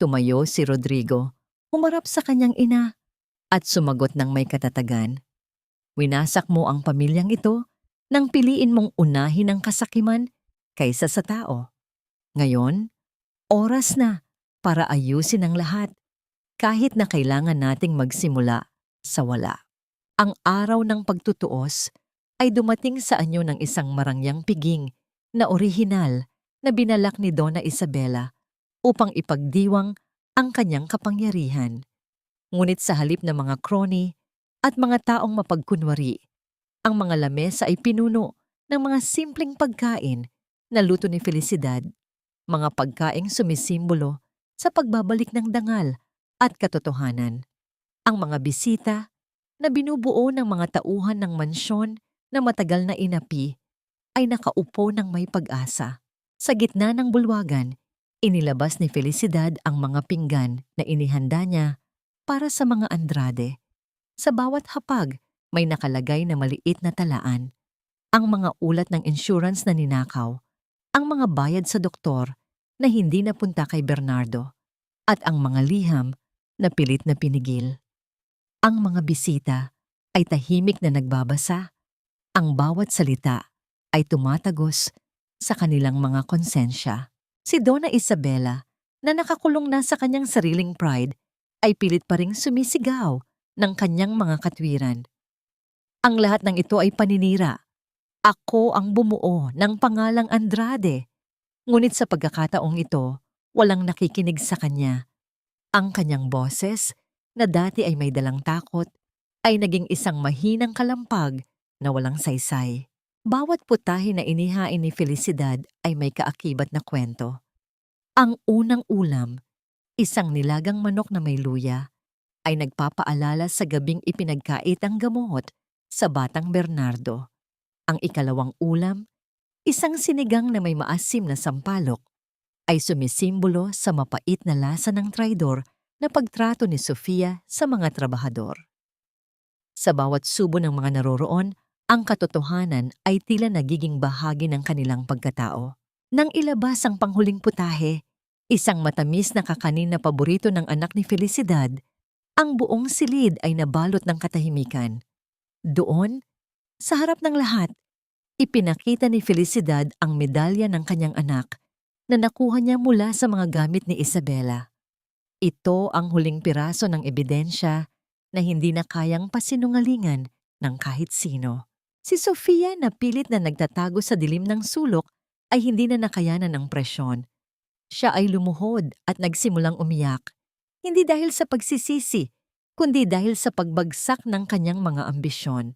Tumayo si Rodrigo, humarap sa kanyang ina at sumagot ng may katatagan. "Winasak mo ang pamilyang ito nang piliin mong unahin ang kasakiman kaysa sa tao. Ngayon, oras na para ayusin ang lahat, kahit na kailangan nating magsimula sa wala." Ang araw ng pagtutuos ay dumating sa anyo ng isang marangyang piging na orihinal na binalak ni Donna Isabela upang ipagdiwang ang kanyang kapangyarihan. Ngunit sa halip ng mga kroni at mga taong mapagkunwari, ang mga lamesa ay pinuno ng mga simpleng pagkain na luto ni Felicidad, mga pagkaing sumisimbolo sa pagbabalik ng dangal at katotohanan. Ang mga bisita na binubuo ng mga tauhan ng mansyon na matagal na inapi ay nakaupo ng may pag-asa. Sa gitna ng bulwagan, inilabas ni Felicidad ang mga pinggan na inihanda niya para sa mga Andrade. Sa bawat hapag, may nakalagay na maliit na talaan. Ang mga ulat ng insurance na ninakaw, ang mga bayad sa doktor na hindi napunta kay Bernardo, at ang mga liham na pilit na pinigil. Ang mga bisita ay tahimik na nagbabasa. Ang bawat salita ay tumatagos sa kanilang mga konsensya. Si Donna Isabela, na nakakulong na sa kanyang sariling pride, ay pilit pa ring sumisigaw ng kanyang mga katwiran. Ang lahat ng ito ay paninira. Ako ang bumuo ng pangalang Andrade. Ngunit sa pagkakataong ito, walang nakikinig sa kanya. Ang kanyang boses, na dati ay may dalang takot, ay naging isang mahinang kalampag na walang saysay. Bawat putahe na inihain ni Felicidad ay may kaakibat na kwento. Ang unang ulam, isang nilagang manok na may luya, ay nagpapaalala sa gabing ipinagkait ang gamot sa batang Bernardo. Ang ikalawang ulam, isang sinigang na may maasim na sampalok, ay sumisimbolo sa mapait na lasa ng traidor na pagtrato ni Sofia sa mga trabahador. Sa bawat subo ng mga naroroon, ang katotohanan ay tila nagiging bahagi ng kanilang pagkatao. Nang ilabas ang panghuling putahe, isang matamis na kakanin na paborito ng anak ni Felicidad, ang buong silid ay nabalot ng katahimikan. Doon, sa harap ng lahat, ipinakita ni Felicidad ang medalya ng kanyang anak na nakuha niya mula sa mga gamit ni Isabela. Ito ang huling piraso ng ebidensya na hindi na kayang pasinungalingan ng kahit sino. Si Sofia na pilit na nagtatago sa dilim ng sulok ay hindi na nakayanan ng presyon. Siya ay lumuhod at nagsimulang umiyak, hindi dahil sa pagsisisi, kundi dahil sa pagbagsak ng kanyang mga ambisyon.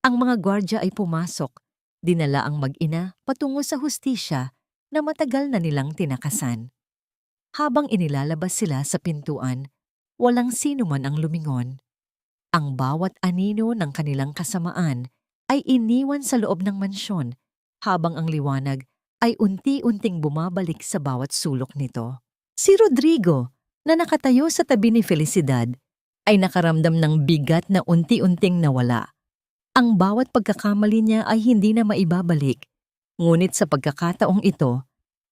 Ang mga gwardya ay pumasok, dinala ang mag-ina patungo sa hustisya na matagal na nilang tinakasan. Habang inilalabas sila sa pintuan, walang sino man ang lumingon. Ang bawat anino ng kanilang kasamaan ay iniwan sa loob ng mansyon, habang ang liwanag ay unti-unting bumabalik sa bawat sulok nito. Si Rodrigo, na nakatayo sa tabi ni Felicidad, ay nakaramdam ng bigat na unti-unting nawala. Ang bawat pagkakamali niya ay hindi na maibabalik, ngunit sa pagkakataong ito,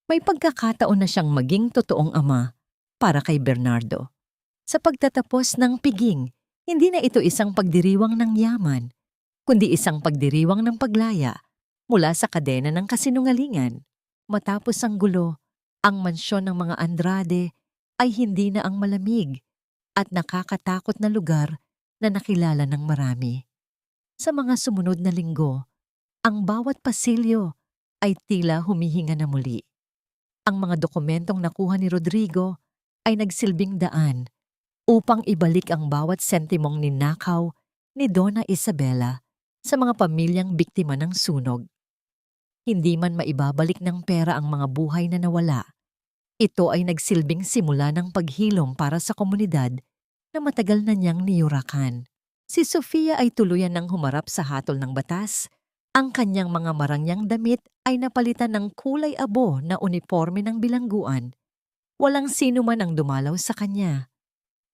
may pagkakataon na siyang maging totoong ama para kay Bernardo. Sa pagtatapos ng piging, hindi na ito isang pagdiriwang ng yaman, kundi isang pagdiriwang ng paglaya mula sa kadena ng kasinungalingan. Matapos ang gulo, ang mansyon ng mga Andrade ay hindi na ang malamig at nakakatakot na lugar na nakilala ng marami. Sa mga sumunod na linggo, ang bawat pasilyo ay tila humihinga na muli. Ang mga dokumentong nakuha ni Rodrigo ay nagsilbing daan upang ibalik ang bawat sentimong ninakaw ni Donna Isabela sa mga pamilyang biktima ng sunog. Hindi man maibabalik ng pera ang mga buhay na nawala, ito ay nagsilbing simula ng paghilom para sa komunidad na matagal na niyang niyurakan. Si Sofia ay tuluyan ng humarap sa hatol ng batas. Ang kanyang mga marangyang damit ay napalitan ng kulay abo na uniforme ng bilangguan. Walang sino man ang dumalaw sa kanya.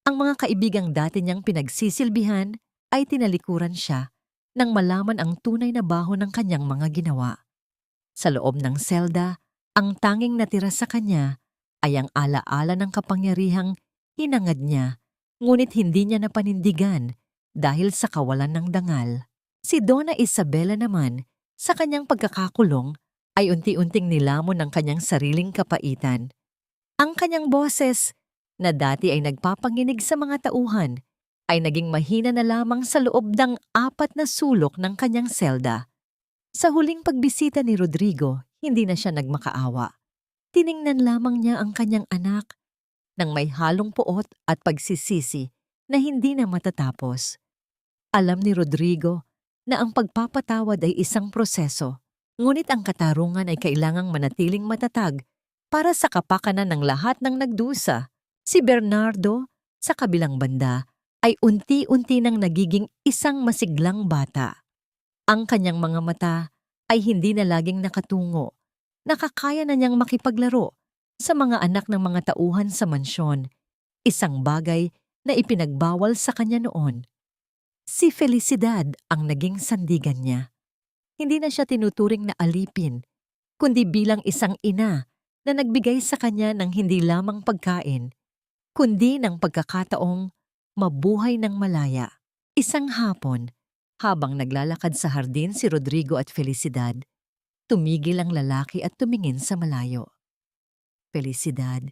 Ang mga kaibigang dati niyang pinagsisilbihan ay tinalikuran siya nang malaman ang tunay na baho ng kanyang mga ginawa. Sa loob ng selda, ang tanging natira sa kanya ay ang alaala ng kapangyarihang hinangad niya, ngunit hindi niya napanindigan dahil sa kawalan ng dangal. Si Donna Isabela naman, sa kanyang pagkakakulong, ay unti-unting nilamon ng kanyang sariling kapaitan. Ang kanyang boses, na dati ay nagpapanginig sa mga tauhan, ay naging mahina na lamang sa loob ng 4 na sulok ng kanyang selda. Sa huling pagbisita ni Rodrigo, hindi na siya nagmakaawa. Tiningnan lamang niya ang kanyang anak nang may halong poot at pagsisisi na hindi na matatapos. Alam ni Rodrigo na ang pagpapatawad ay isang proseso, ngunit ang katarungan ay kailangang manatiling matatag para sa kapakanan ng lahat ng nagdusa. Si Bernardo, sa kabilang banda, ay unti-unti nang nagiging isang masiglang bata. Ang kanyang mga mata ay hindi na laging nakatungo. Nakakaya na niyang makipaglaro sa mga anak ng mga tauhan sa mansyon, isang bagay na ipinagbawal sa kanya noon. Si Felicidad ang naging sandigan niya. Hindi na siya tinuturing na alipin, kundi bilang isang ina na nagbigay sa kanya ng hindi lamang pagkain, kundi ng pagkakataong mabuhay ng malaya. Isang hapon, habang naglalakad sa hardin si Rodrigo at Felicidad, tumigil ang lalaki at tumingin sa malayo. Felicidad,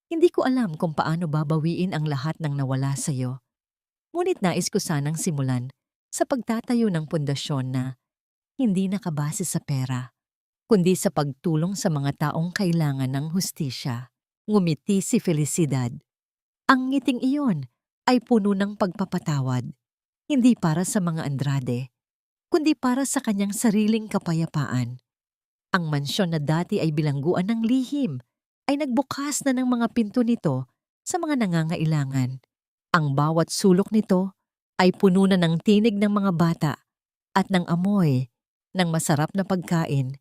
hindi ko alam kung paano babawiin ang lahat ng nawala sa iyo. Ngunit nais ko sanang simulan sa pagtatayo ng pundasyon na hindi nakabase sa pera, kundi sa pagtulong sa mga taong kailangan ng hustisya. Ngumiti si Felicidad. Ang ngiting iyon ay puno ng pagpapatawad, hindi para sa mga Andrade, kundi para sa kanyang sariling kapayapaan. Ang mansyon na dati ay bilangguan ng lihim ay nagbukas na ng mga pinto nito sa mga nangangailangan. Ang bawat sulok nito ay puno na ng tinig ng mga bata at ng amoy ng masarap na pagkain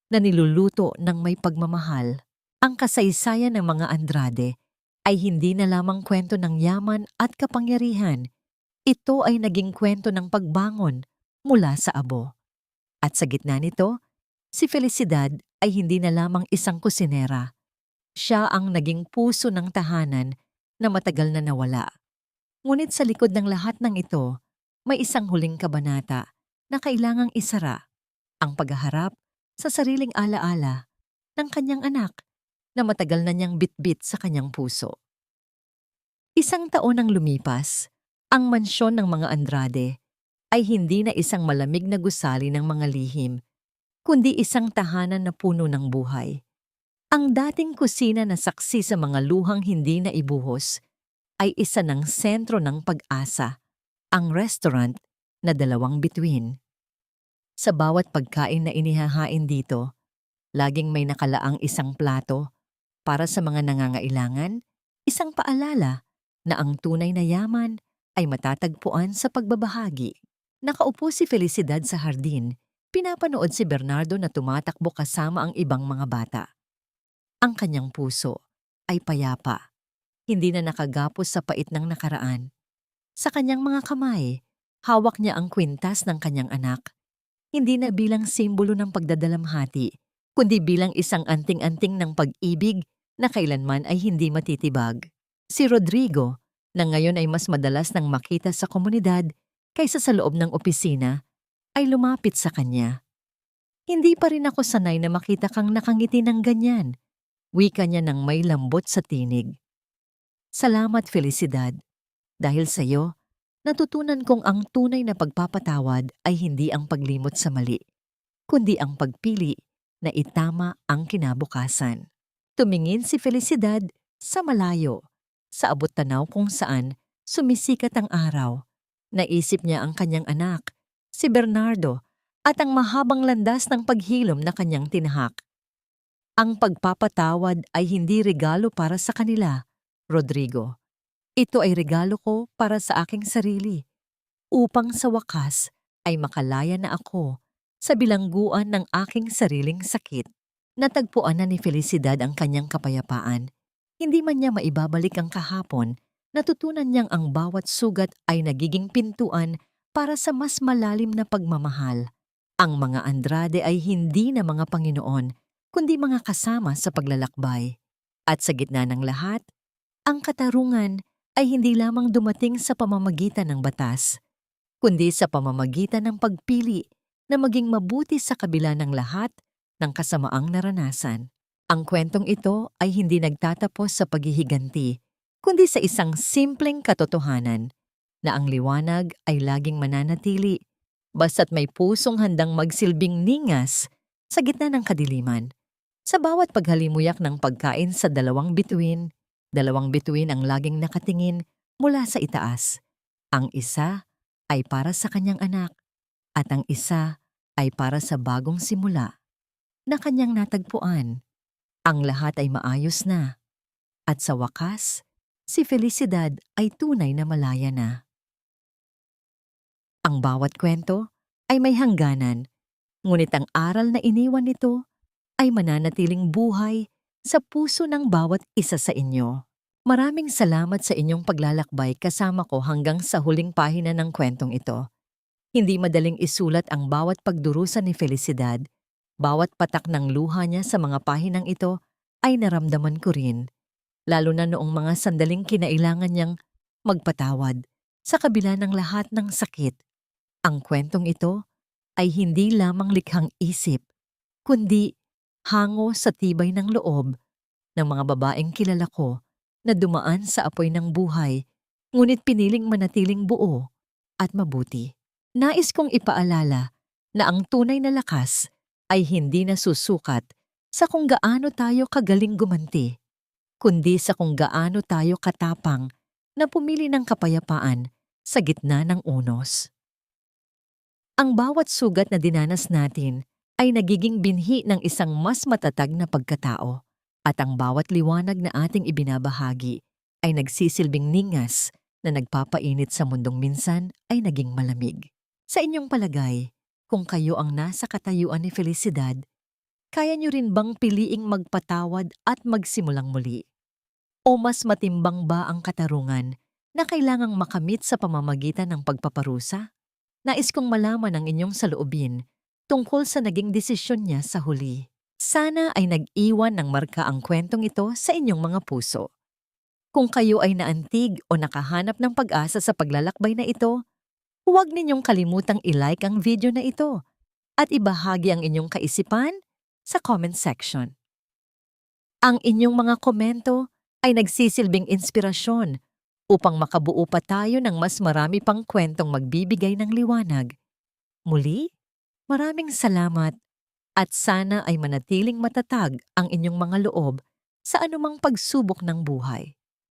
na niluluto ng may pagmamahal. Ang kasaysayan ng mga Andrade ay hindi na lamang kwento ng yaman at kapangyarihan. Ito ay naging kwento ng pagbangon mula sa abo. At sa gitna nito, si Felicidad ay hindi na lamang isang kusinera. Siya ang naging puso ng tahanan na matagal na nawala. Ngunit sa likod ng lahat ng ito, may isang huling kabanata na kailangang isara, ang paghaharap sa sariling alaala ng kanyang anak na matagal na niyang bitbit sa kanyang puso. Isang taon ang lumipas, ang mansyon ng mga Andrade ay hindi na isang malamig na gusali ng mga lihim, kundi isang tahanan na puno ng buhay. Ang dating kusina na saksi sa mga luhang hindi na ibuhos ay isa ng sentro ng pag-asa, ang restaurant na dalawang bituin. Sa bawat pagkain na inihahain dito, laging may nakalaang isang plato para sa mga nangangailangan, isang paalala na ang tunay na yaman ay matatagpuan sa pagbabahagi. Nakaupo si Felicidad sa hardin, pinapanood si Bernardo na tumatakbo kasama ang ibang mga bata. Ang kanyang puso ay payapa, hindi na nakagapos sa pait ng nakaraan. Sa kanyang mga kamay, hawak niya ang kwintas ng kanyang anak, hindi na bilang simbolo ng pagdadalamhati, kundi bilang isang anting-anting ng pag-ibig na kailanman ay hindi matitibag. Si Rodrigo, na ngayon ay mas madalas nang makita sa komunidad kaysa sa loob ng opisina, ay lumapit sa kanya. Hindi pa rin ako sanay na makita kang nakangiti ng ganyan, wika niya ng may lambot sa tinig. Salamat, Felicidad. Dahil sa iyo, natutunan kong ang tunay na pagpapatawad ay hindi ang paglimot sa mali, kundi ang pagpili na itama ang kinabukasan. Tumingin si Felicidad sa malayo, sa abot tanaw kung saan sumisikat ang araw. Naisip niya ang kanyang anak, si Bernardo, at ang mahabang landas ng paghilom na kanyang tinahak. Ang pagpapatawad ay hindi regalo para sa kanila, Rodrigo. Ito ay regalo ko para sa aking sarili, upang sa wakas ay makalaya na ako sa bilangguan ng aking sariling sakit. Natagpuan na ni Felicidad ang kanyang kapayapaan. Hindi man niya maibabalik ang kahapon, natutunan niyang ang bawat sugat ay nagiging pintuan para sa mas malalim na pagmamahal. Ang mga Andrade ay hindi na mga Panginoon, kundi mga kasama sa paglalakbay. At sa gitna ng lahat, ang katarungan ay hindi lamang dumating sa pamamagitan ng batas, kundi sa pamamagitan ng pagpili na maging mabuti sa kabila ng lahat ng kasamaang naranasan. Ang kwentong ito ay hindi nagtatapos sa paghihiganti, kundi sa isang simpleng katotohanan na ang liwanag ay laging mananatili basta't may pusong handang magsilbing ningas sa gitna ng kadiliman. Sa bawat paghalimuyak ng pagkain sa dalawang bituin ang laging nakatingin mula sa itaas. Ang isa ay para sa kanyang anak at ang isa ay para sa bagong simula na kanyang natagpuan. Ang lahat ay maayos na. At sa wakas, si Felicidad ay tunay na malaya na. Ang bawat kwento ay may hangganan, ngunit ang aral na iniwan nito ay mananatiling buhay sa puso ng bawat isa sa inyo. Maraming salamat sa inyong paglalakbay kasama ko hanggang sa huling pahina ng kwentong ito. Hindi madaling isulat ang bawat pagdurusa ni Felicidad. Bawat patak ng luha niya sa mga pahinang ito ay naramdaman ko rin, lalo na noong mga sandaling kinailangan niyang magpatawad sa kabila ng lahat ng sakit. Ang kwentong ito ay hindi lamang likhang isip, kundi hango sa tibay ng loob ng mga babaeng kilala ko na dumaan sa apoy ng buhay, ngunit piniling manatiling buo at mabuti. Nais kong ipaalala na ang tunay na lakas ay hindi nasusukat sa kung gaano tayo kagaling gumanti, kundi sa kung gaano tayo katapang na pumili ng kapayapaan sa gitna ng unos. Ang bawat sugat na dinanas natin ay nagiging binhi ng isang mas matatag na pagkatao, at ang bawat liwanag na ating ibinabahagi ay nagsisilbing ningas na nagpapainit sa mundong minsan ay naging malamig. Sa inyong palagay, kung kayo ang nasa katayuan ni Felicidad, kaya niyo rin bang piliing magpatawad at magsimulang muli? O mas matimbang ba ang katarungan na kailangang makamit sa pamamagitan ng pagpaparusa? Nais kong malaman ang inyong saloobin tungkol sa naging desisyon niya sa huli. Sana ay nag-iwan ng marka ang kwentong ito sa inyong mga puso. Kung kayo ay naantig o nakahanap ng pag-asa sa paglalakbay na ito, huwag ninyong kalimutang i-like ang video na ito at ibahagi ang inyong kaisipan sa comment section. Ang inyong mga komento ay nagsisilbing inspirasyon upang makabuo pa tayo ng mas marami pang kwentong magbibigay ng liwanag. Muli, maraming salamat at sana ay manatiling matatag ang inyong mga loob sa anumang pagsubok ng buhay.